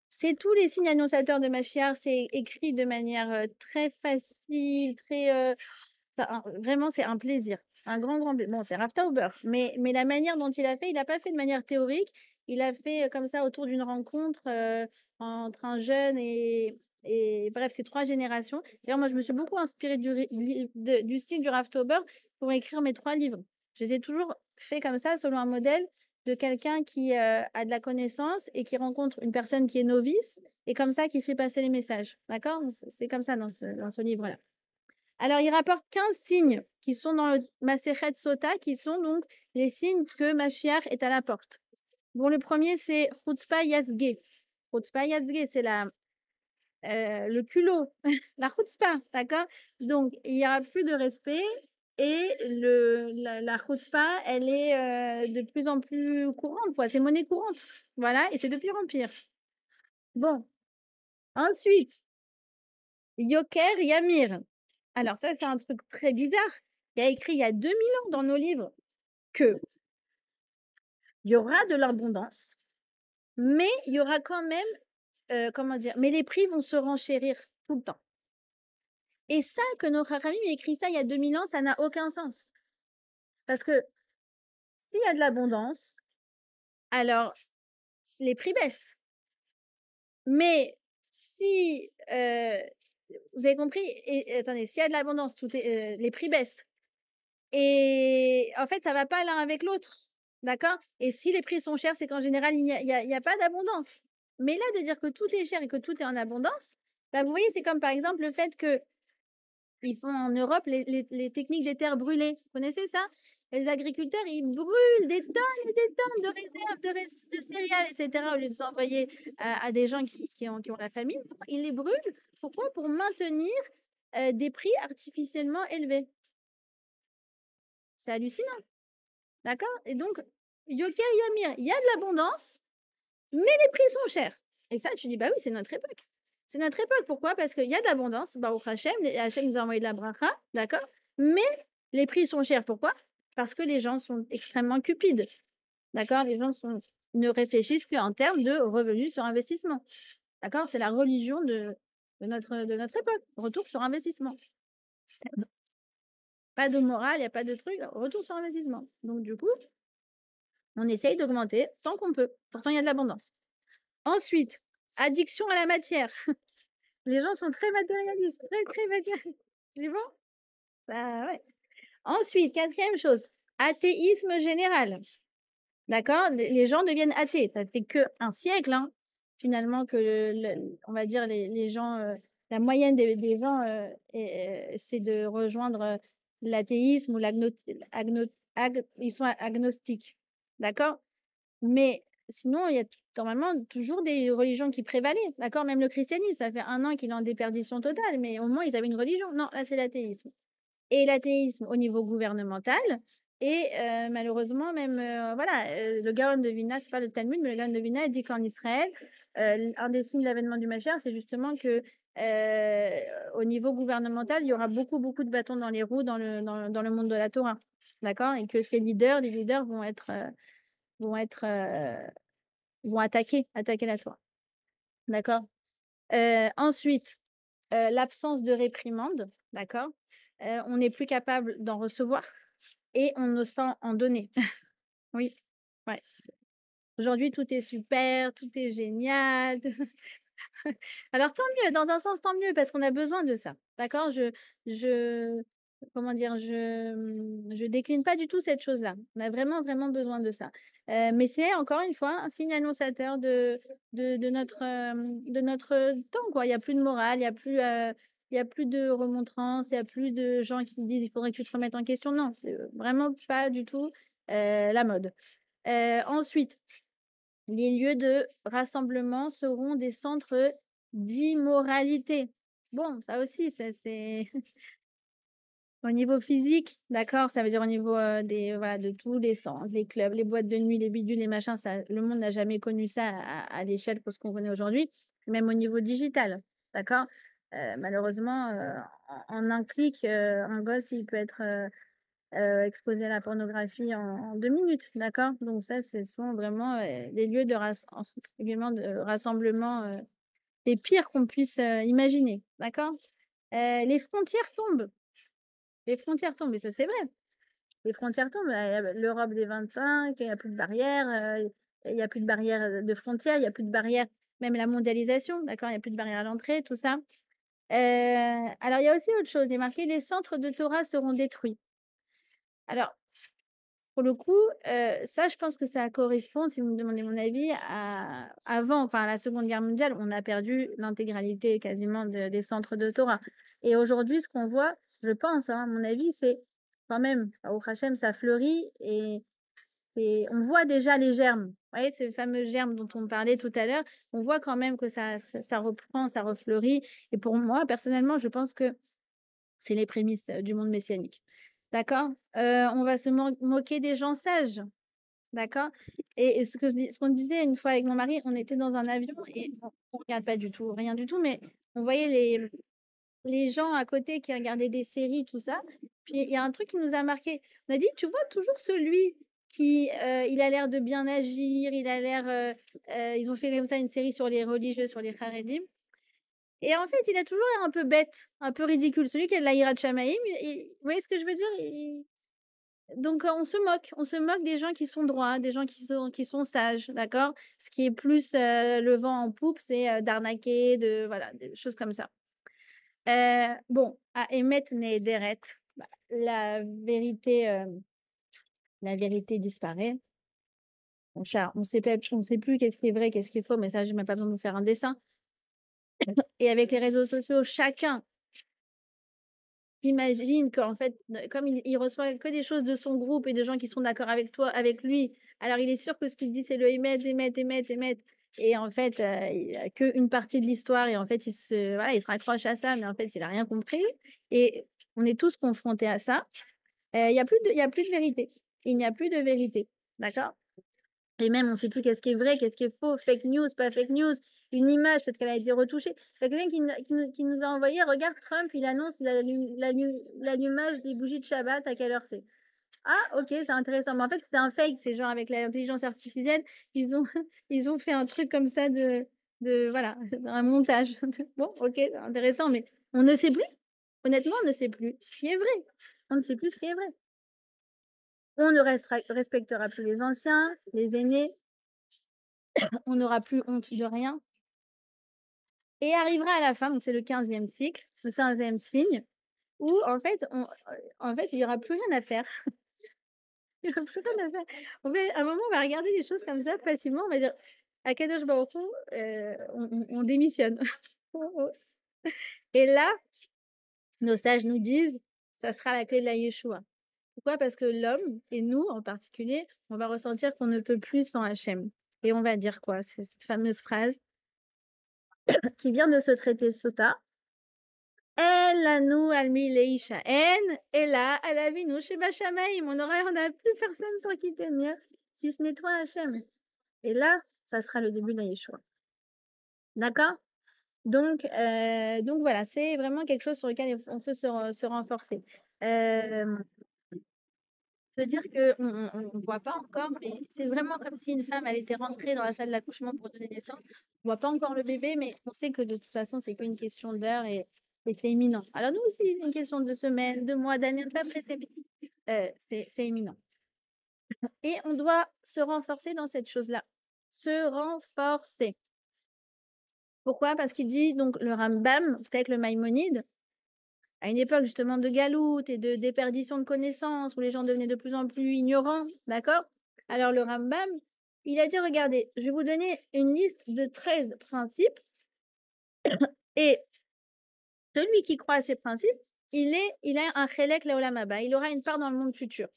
C'est tous les signes annonciateurs de Machiar, c'est écrit de manière, très facile, très, vraiment, c'est un plaisir, un grand, grand bon, c'est Rav Tauber, mais la manière dont il a fait, il a pas fait de manière théorique. Il a fait, comme ça autour d'une rencontre, entre un jeune et bref, c'est 3 générations. D'ailleurs, moi, je me suis beaucoup inspirée du style du Rav Tauber pour écrire mes 3 livres. Je les ai toujours faits comme ça, selon un modèle de quelqu'un qui, a de la connaissance et qui rencontre une personne qui est novice et comme ça qui fait passer les messages. D'accord? C'est comme ça dans ce livre-là. Alors il rapporte 15 signes qui sont dans le Masechet Sota, qui sont donc les signes que Mashiach est à la porte. Bon, le premier c'est Chutzpah Yazge. Chutzpah Yazge, c'est le culot, la chutzpah, d'accord? Donc il y aura plus de respect et la chutzpah, elle est, de plus en plus courante, quoi. C'est monnaie courante, voilà, et c'est de pire en pire. Bon, ensuite, Yoker Yamir. Alors ça, c'est un truc très bizarre. Il y a écrit il y a 2000 ans dans nos livres que il y aura de l'abondance, mais il y aura quand même, comment dire? Mais les prix vont se renchérir tout le temps. Et ça, que nos Chachamim aient écrit ça il y a 2000 ans, ça n'a aucun sens. Parce que s'il y a de l'abondance, alors les prix baissent. Mais si, vous avez compris? Et attendez, s'il y a de l'abondance, les prix baissent. Et en fait, ça va pas l'un avec l'autre, d'accord? Et si les prix sont chers, c'est qu'en général, il y a pas d'abondance. Mais là, de dire que tout est cher et que tout est en abondance, bah, vous voyez, c'est comme par exemple le fait que ils font en Europe les techniques des terres brûlées. Vous connaissez ça? Les agriculteurs, ils brûlent des tonnes et des tonnes de réserves de céréales, et cetera, au lieu de s'envoyer à des gens qui ont la famine. Ils les brûlent. Pourquoi? Pour maintenir, des prix artificiellement élevés. C'est hallucinant, d'accord? Et donc, Yoker Yamir, il y a de l'abondance, mais les prix sont chers. Et ça, tu dis: «Bah oui, c'est notre époque». C'est notre époque. Pourquoi? Parce qu'il y a de l'abondance, Baruch Hashem, Hachem nous a envoyé de la bracha, d'accord? Mais les prix sont chers. Pourquoi? Parce que les gens sont extrêmement cupides, d'accord? Les gens ne réfléchissent qu'en termes de revenus sur investissement, d'accord? C'est la religion de notre époque, retour sur investissement. Pas de morale, il y a pas de truc, retour sur investissement. Donc du coup, on essaye d'augmenter tant qu'on peut. Pourtant, il y a de l'abondance. Ensuite, addiction à la matière. Les gens sont très matérialistes, très, très matérialistes. Tu bon? Bah, ouais. Ensuite, quatrième chose, athéisme général. D'accord? Les gens deviennent athées. Ça fait qu'un siècle, hein, finalement, que on va dire les gens, la moyenne des gens, c'est de rejoindre, l'athéisme ou ils sont agnostiques. D'accord? Mais sinon, il y a normalement toujours des religions qui prévalaient, d'accord? Même le christianisme, ça fait 1 an qu'il est en déperdition totale, mais au moins ils avaient une religion. Non, là, c'est l'athéisme. Et l'athéisme au niveau gouvernemental et malheureusement même, voilà, le Gaon de Vilna, c'est pas le Talmud, mais le Gaon de Vilna dit qu'en Israël, un des signes de l'avènement du Mashiach, c'est justement que, au niveau gouvernemental, il y aura beaucoup, beaucoup de bâtons dans les roues dans le monde de la Torah, d'accord? Et que les leaders vont être, vont attaquer la Torah, d'accord? Ensuite, l'absence de réprimande, d'accord? On n'est plus capable d'en recevoir et on n'ose pas en donner. Oui, ouais. Aujourd'hui, tout est super, tout est génial, alors tant mieux, dans un sens, tant mieux parce qu'on a besoin de ça, d'accord? Je comment dire? Je décline pas du tout cette chose-là. On a vraiment, vraiment besoin de ça. Mais c'est encore une fois un signe annonçateur de notre temps, quoi. Il y a plus de morale, il y a plus de remontrances, il y a plus de gens qui disent: «Il faudrait que tu te remettes en question». Non, c'est, vraiment pas du tout, la mode. Ensuite, les lieux de rassemblement seront des centres d'immoralité. Bon, ça aussi, c'est au niveau physique, d'accord, ça veut dire au niveau, des voilà, de tous les sens, les clubs, les boîtes de nuit, les bidules, les machins, ça le monde n'a jamais connu ça à l'échelle que ce qu'on connaît aujourd'hui, même au niveau digital, d'accord? Malheureusement, en un clic, un gosse, il peut être, exposé à la pornographie en 2 minutes, d'accord? Donc ça, ce sont vraiment, des lieux de entre guillemets, de rassemblement, les pires qu'on puisse, imaginer, d'accord? Les frontières tombent, les frontières tombent et ça, c'est vrai. Les frontières tombent, l'Europe des 25, il y a plus de barrières, il y a plus de barrières, de frontières, il y a plus de barrières, même la mondialisation, d'accord? Il y a plus de barrières à l'entrée, tout ça. Alors il y a aussi autre chose, il est marqué: «Les centres de Torah seront détruits». Alors pour le coup, ça, je pense que ça correspond, si vous me demandez mon avis, à avant, enfin, la Seconde Guerre mondiale, on a perdu l'intégralité quasiment des centres de Torah et aujourd'hui, ce qu'on voit, je pense, hein, à mon avis, c'est quand même, au Hachem, ça fleurit et on voit déjà les germes. Vous voyez, ces fameux germes dont on parlait tout à l'heure, on voit quand même que ça reprend, ça refleurit et pour moi, personnellement, je pense que c'est les prémices, du monde messianique. D'accord? On va se moquer des gens sages, d'accord? Et ce qu'on disait une fois avec mon mari, on était dans un avion et on regarde pas du tout, rien du tout, mais on voyait les gens à côté qui regardaient des séries, tout ça. Puis il y a un truc qui nous a marqué. On a dit: «Tu vois toujours celui qui, il a l'air de bien agir, il a l'air, ils ont fait comme ça une série sur les religieux, sur les Haredim et en fait, il a toujours l'air un peu bête, un peu ridicule. Celui qui a de la yirach shamayim, vous voyez ce que je veux dire? Donc on se moque des gens qui sont droits, des gens qui sont sages, d'accord? Ce qui est plus, le vent en poupe, c'est, d'arnaquer, de voilà, des choses comme ça. Bon, à Emet Nehederet, bah, la vérité disparaît. On sait plus qu'est-ce qui est vrai, qu'est-ce qui est faux, mais ça, j'ai même pas besoin de vous faire un dessin et avec les réseaux sociaux, chacun s'imagine qu'en fait, comme il reçoit que des choses de son groupe et de gens qui sont d'accord avec lui, alors il est sûr que ce qu'il dit, c'est le émet, émet, émet, émet et en fait, il y a qu'une partie de l'histoire et en fait, il se raccroche à ça, mais en fait, il a rien compris et on est tous confrontés à ça. Il y a plus de vérité. Il n'y a plus de vérité, d'accord? Et même, on sait plus qu'est-ce qui est vrai, qu'est-ce qui est faux, fake news, pas fake news, une image, peut-être qu'elle a été retouchée. Il y a quelqu'un qui nous a envoyé: «Regarde, Trump, il annonce l'allumage des bougies de Shabbat, à quelle heure c'est?» «Ah OK, c'est intéressant». Mais en fait, c'est un fake, ces gens avec l'intelligence artificielle, ils ont ils ont fait un truc comme ça de voilà, c'est un montage. Bon, OK, c'est intéressant, mais on ne sait plus. Honnêtement, on ne sait plus ce qui est vrai. On ne sait plus ce qui est vrai. On ne respectera plus les anciens, les aînés, on n'aura plus honte de rien. Et arrivera à la fin, donc c'est le 15e cycle, le 15e signe, où en fait, il y aura plus rien à faire. Il y aura plus rien à faire. À un moment, on va regarder les choses comme ça facilement, on va dire: «Akadosh Baruch Hu, on démissionne». Et là, nos sages nous disent: «Ça sera la clé de la Yeshua». Pourquoi? Parce que l'homme, et nous en particulier, on va ressentir qu'on ne peut plus sans Hachem. Et on va dire quoi? C'est cette fameuse phrase qui vient de ce traité Sota. En lanu al milei sha'en, ela al avinu shebashamayim. On n'a plus personne sur qui tenir, si ce n'est toi, Hachem. Et là, ça sera le début de la Yeshua. D'accord? Donc voilà, c'est vraiment quelque chose sur lequel on peut se renforcer. Se dire qu'on voit pas encore, mais c'est vraiment comme si une femme, elle était rentrée dans la salle d'accouchement pour donner naissance. On voit pas encore le bébé, mais on sait que de toute façon, c'est qu'une question d'heure et c'est imminent. Alors nous aussi, c'est une question de semaines, de mois, d'années, on ne pas pressé, c'est imminent. Et on doit se renforcer dans cette chose-là. Se renforcer. Pourquoi? Parce qu'il dit, donc le Rambam, c'est avec le Maïmonide, à une époque justement de galoute et de déperdition de connaissances, où les gens devenaient de plus en plus ignorants, d'accord? Alors le Rambam, il a dit: «Regardez, je vais vous donner une liste de 13 principes et celui qui croit à ces principes, il a un chelek leolam haba, il aura une part dans le monde futur».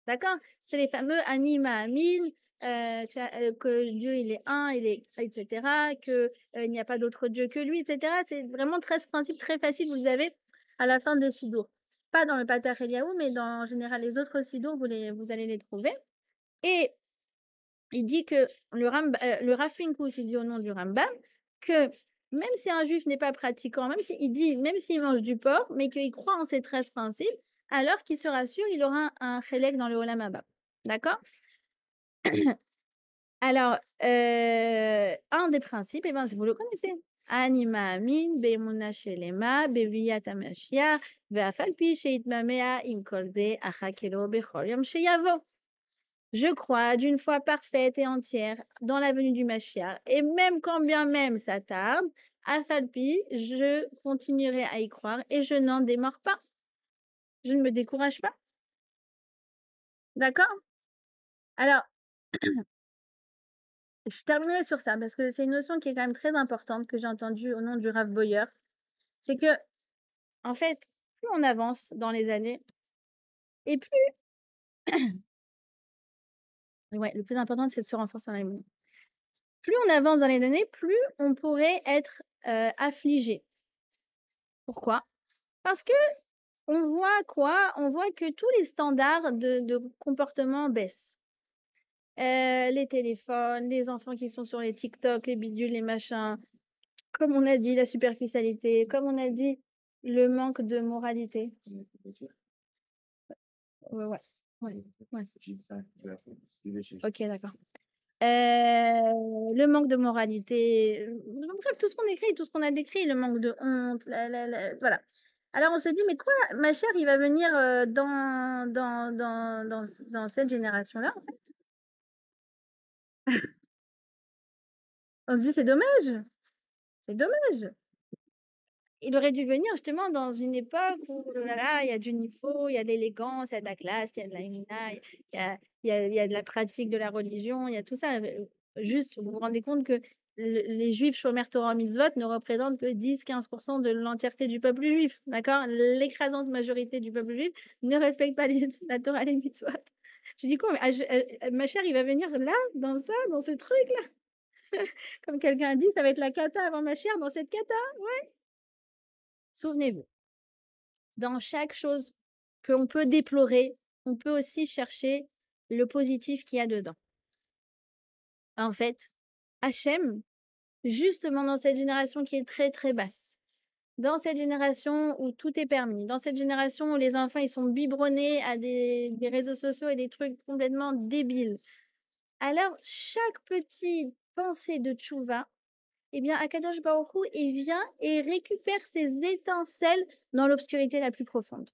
D'accord? C'est les fameux Ani Maamin, que Dieu il est un, il est et cetera, que, il n'y a pas d'autre Dieu que lui et cetera. C'est vraiment 13 principes très faciles, vous les avez à la fin des Sidour. Pas dans le Pater Eliaou, mais dans en général les autres Sidour, vous allez les trouver et il dit que le Rav Pinkus, il dit au nom du Rambam que même si un juif n'est pas pratiquant, même s'il mange du porc, mais qu'il croit en ces 13 principes, alors qu'il sera sûr, il aura un chélek dans le Olam Haba. D'accord? Alors, un des principes, eh ben, vous le connaissez. Ani ma'amin be'emuna shelema be'viyat hamashiach ve'af al pi she'itmamea im kol ze achakelo bechol yom sheyavo. Je crois d'une foi parfaite et entière dans la venue du Mashiach et même quand bien même ça tarde, Afalpi, je continuerai à y croire et je n'en démords pas. Je ne me décourage pas. D'accord? Alors, je terminerai sur ça parce que c'est une notion qui est quand même très importante que j'ai entendue au nom du Rav Boyer. C'est que, en fait, plus on avance dans les années et plus ouais, le plus important, c'est de se renforcer dans l'amour. Plus on avance dans les années, plus on pourrait être, affligé. Pourquoi? Parce que on voit quoi? On voit que tous les standards de comportement baissent. Les téléphones, les enfants qui sont sur les TikTok, les bidules, les machins, comme on a dit, la superficialité, comme on a dit, le manque de moralité. Ouais, ouais. Ouais, ouais. OK, d'accord. Le manque de moralité, bref, tout ce qu'on écrit, tout ce qu'on a décrit, le manque de honte, la voilà. Alors on se dit: «Mais quoi? Ma chère, il va venir, dans cette génération-là, en fait». On se dit: c'est dommage». Il aurait dû venir justement dans une époque où, oh là là, il y a du niveau, il y a de l'élégance, il y a de la classe, il y a de la Hémina, il y a de la pratique de la religion, il y a tout ça. Juste, vous vous rendez compte que les juifs Shomer Torah Mitzvot ne représentent que 10-15 de l'entièreté du peuple juif, d'accord? L'écrasante majorité du peuple juif ne respecte pas la Torah et les mitzvot. Je dis quoi? Mais, ma chère, il va venir là, dans ça, dans ce truc-là? Comme quelqu'un a dit, ça va être la cata avant ma chère dans cette cata. Souvenez-vous, dans chaque chose qu'on peut déplorer, on peut aussi chercher le positif qu'il y a dedans. En fait, Hachem, justement dans cette génération qui est très très basse, dans cette génération où tout est permis, dans cette génération où les enfants ils sont biberonnés à des réseaux sociaux et des trucs complètement débiles, alors chaque petite pensée de tchouva, eh bien Akadosh Baruch Hu, il vient et récupère ces étincelles dans l'obscurité la plus profonde.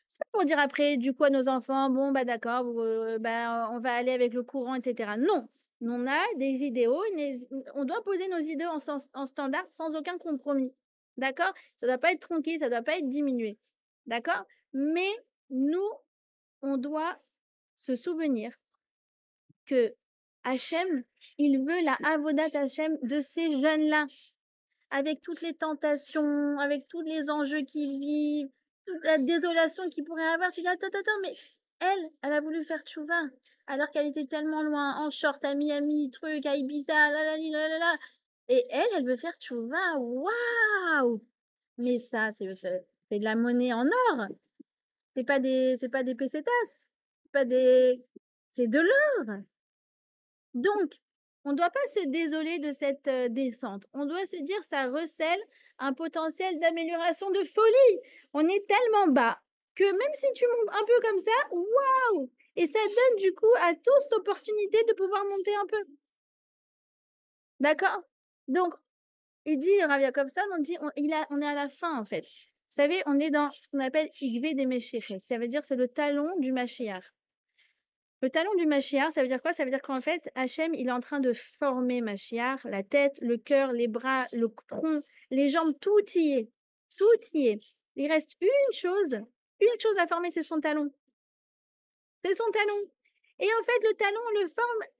C'est pas pour dire après, du coup, à nos enfants: «Bon, bah, d'accord, vous, bah, on va aller avec le courant» et cetera. Non! On a des idéaux, on doit poser nos idées en standard sans aucun compromis. D'accord? Ça doit pas être tronqué, ça doit pas être diminué. D'accord? Mais nous, on doit se souvenir que Hachem, il veut la avodat Hachem de ces jeunes-là. Avec toutes les tentations, avec tous les enjeux qu'ils vivent, toute la désolation qu'ils pourraient avoir, tu dis: «Attends, attends, attends, mais elle a voulu faire tchouva, alors qu'elle était tellement loin, en short à Miami, truc, à Ibiza, la la li la la la et elle veut faire tchouva, waouh! Mais ça, c'est de la monnaie en or, c'est pas des pesetas, c'est pas des c'est de l'or!» Donc, on ne doit pas se désoler de cette, descente. On doit se dire: «Ça recèle un potentiel d'amélioration de folie». On est tellement bas que même si tu montes un peu comme ça, waouh! Et ça donne du coup à tous l'opportunité de pouvoir monter un peu. D'accord? Donc, il dit Rav Yaakov on dit on est à la fin en fait. Vous savez, on est dans ce qu'on appelle Igvé des Meshiach. Ça veut dire c'est le talon du Mashiach. Le talon du Mashiach, ça veut dire quoi? Ça veut dire qu'en fait, Hachem, il est en train de former Mashiach, la tête, le cœur, les bras, le tronc, les jambes, tout y est. Tout y est. Il reste une chose à former, c'est son talon. C'est son talon. Et en fait, le talon,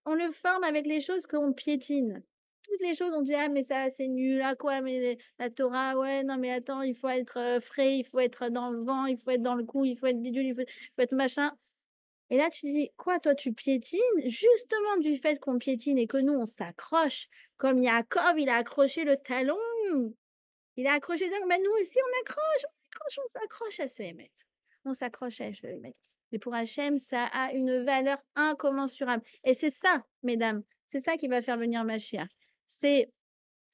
on le forme avec les choses qu'on piétine. Toutes les choses, on dit: «Ah, mais ça, c'est nul. Ah, quoi, mais la Torah, ouais, non, mais attends, il faut être frais, il faut être dans le vent, il faut être dans le coup, il faut être bidule, il faut être machin». Et là, tu dis: «Quoi, toi, tu piétines?» Justement, du fait qu'on piétine et que nous, on s'accroche, comme Yaakov, il a accroché le talon. Il a accroché le talon, bah, nous aussi, on s'accroche à ce Hémet. On s'accroche à ce Hémet. Et pour Hachem, ça a une valeur incommensurable. Et c'est ça, mesdames, c'est ça qui va faire venir Mashiach. C'est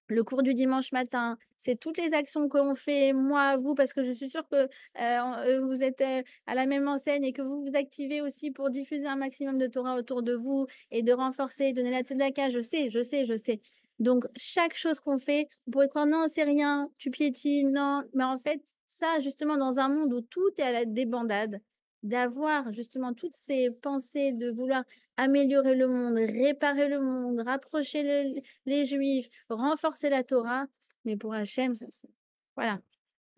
le cours du dimanche matin, c'est toutes les actions que l'on fait, moi, vous, parce que je suis sûre que, vous êtes, à la même enseigne et que vous vous activez aussi pour diffuser un maximum de Torah autour de vous et de renforcer, donner la tzedaka. Je sais, je sais, je sais. Donc chaque chose qu'on fait, vous pourrez croire: «Non, c'est rien, tu piétines, non». Mais en fait, ça, justement, dans un monde où tout est à la débandade, d'avoir justement toutes ces pensées de vouloir améliorer le monde, réparer le monde, rapprocher les Juifs, renforcer la Torah, mais pour Hachem, ça c'est voilà,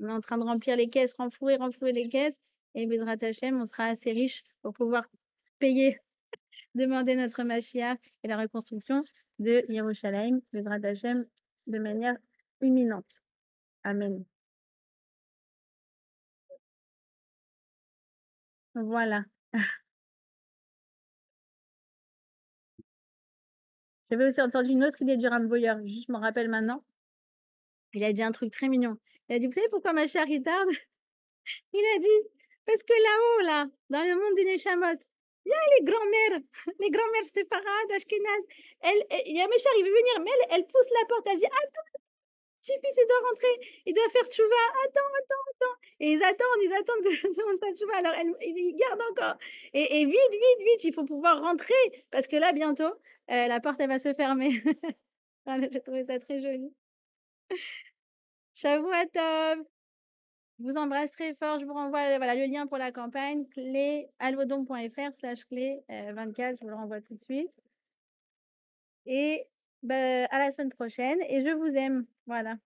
on est en train de remplir les caisses, renflouer, renflouer les caisses et Bezrat Hachem, on sera assez riche pour pouvoir payer demander notre Mashiach et la reconstruction de Yerushalayim, Bezrat Hashem, de manière imminente. Amen. Voilà. J'avais aussi entendu une autre idée du Rav Boyer, juste je m'en rappelle maintenant. Il a dit un truc très mignon. Il a dit: «Vous savez pourquoi Mashiach il tarde?» Il a dit: «Parce que là-haut, là, dans le monde des Neshamot, il y a les grands-mères, les grands-mères séfarades, ashkénazes, il y a Mashiach, il veut venir, mais elle pousse la porte, elle dit: "Attends, petit-fils, il doit rentrer, il doit faire tchouva, attends, attends, attends" et ils attendent que tout le monde fasse tchouva, alors elle ils gardent encore et vite, vite, vite, il faut pouvoir rentrer parce que là, bientôt, la porte, elle va se fermer. Voilà, j'ai trouvé ça très joli. Shavua tov! Je vous embrasse très fort. Je vous renvoie, voilà, le lien pour la campagne, clé alvodon.fr/clé 24. Je vous le renvoie tout de suite et bah, à la semaine prochaine et je vous aime. Voilà.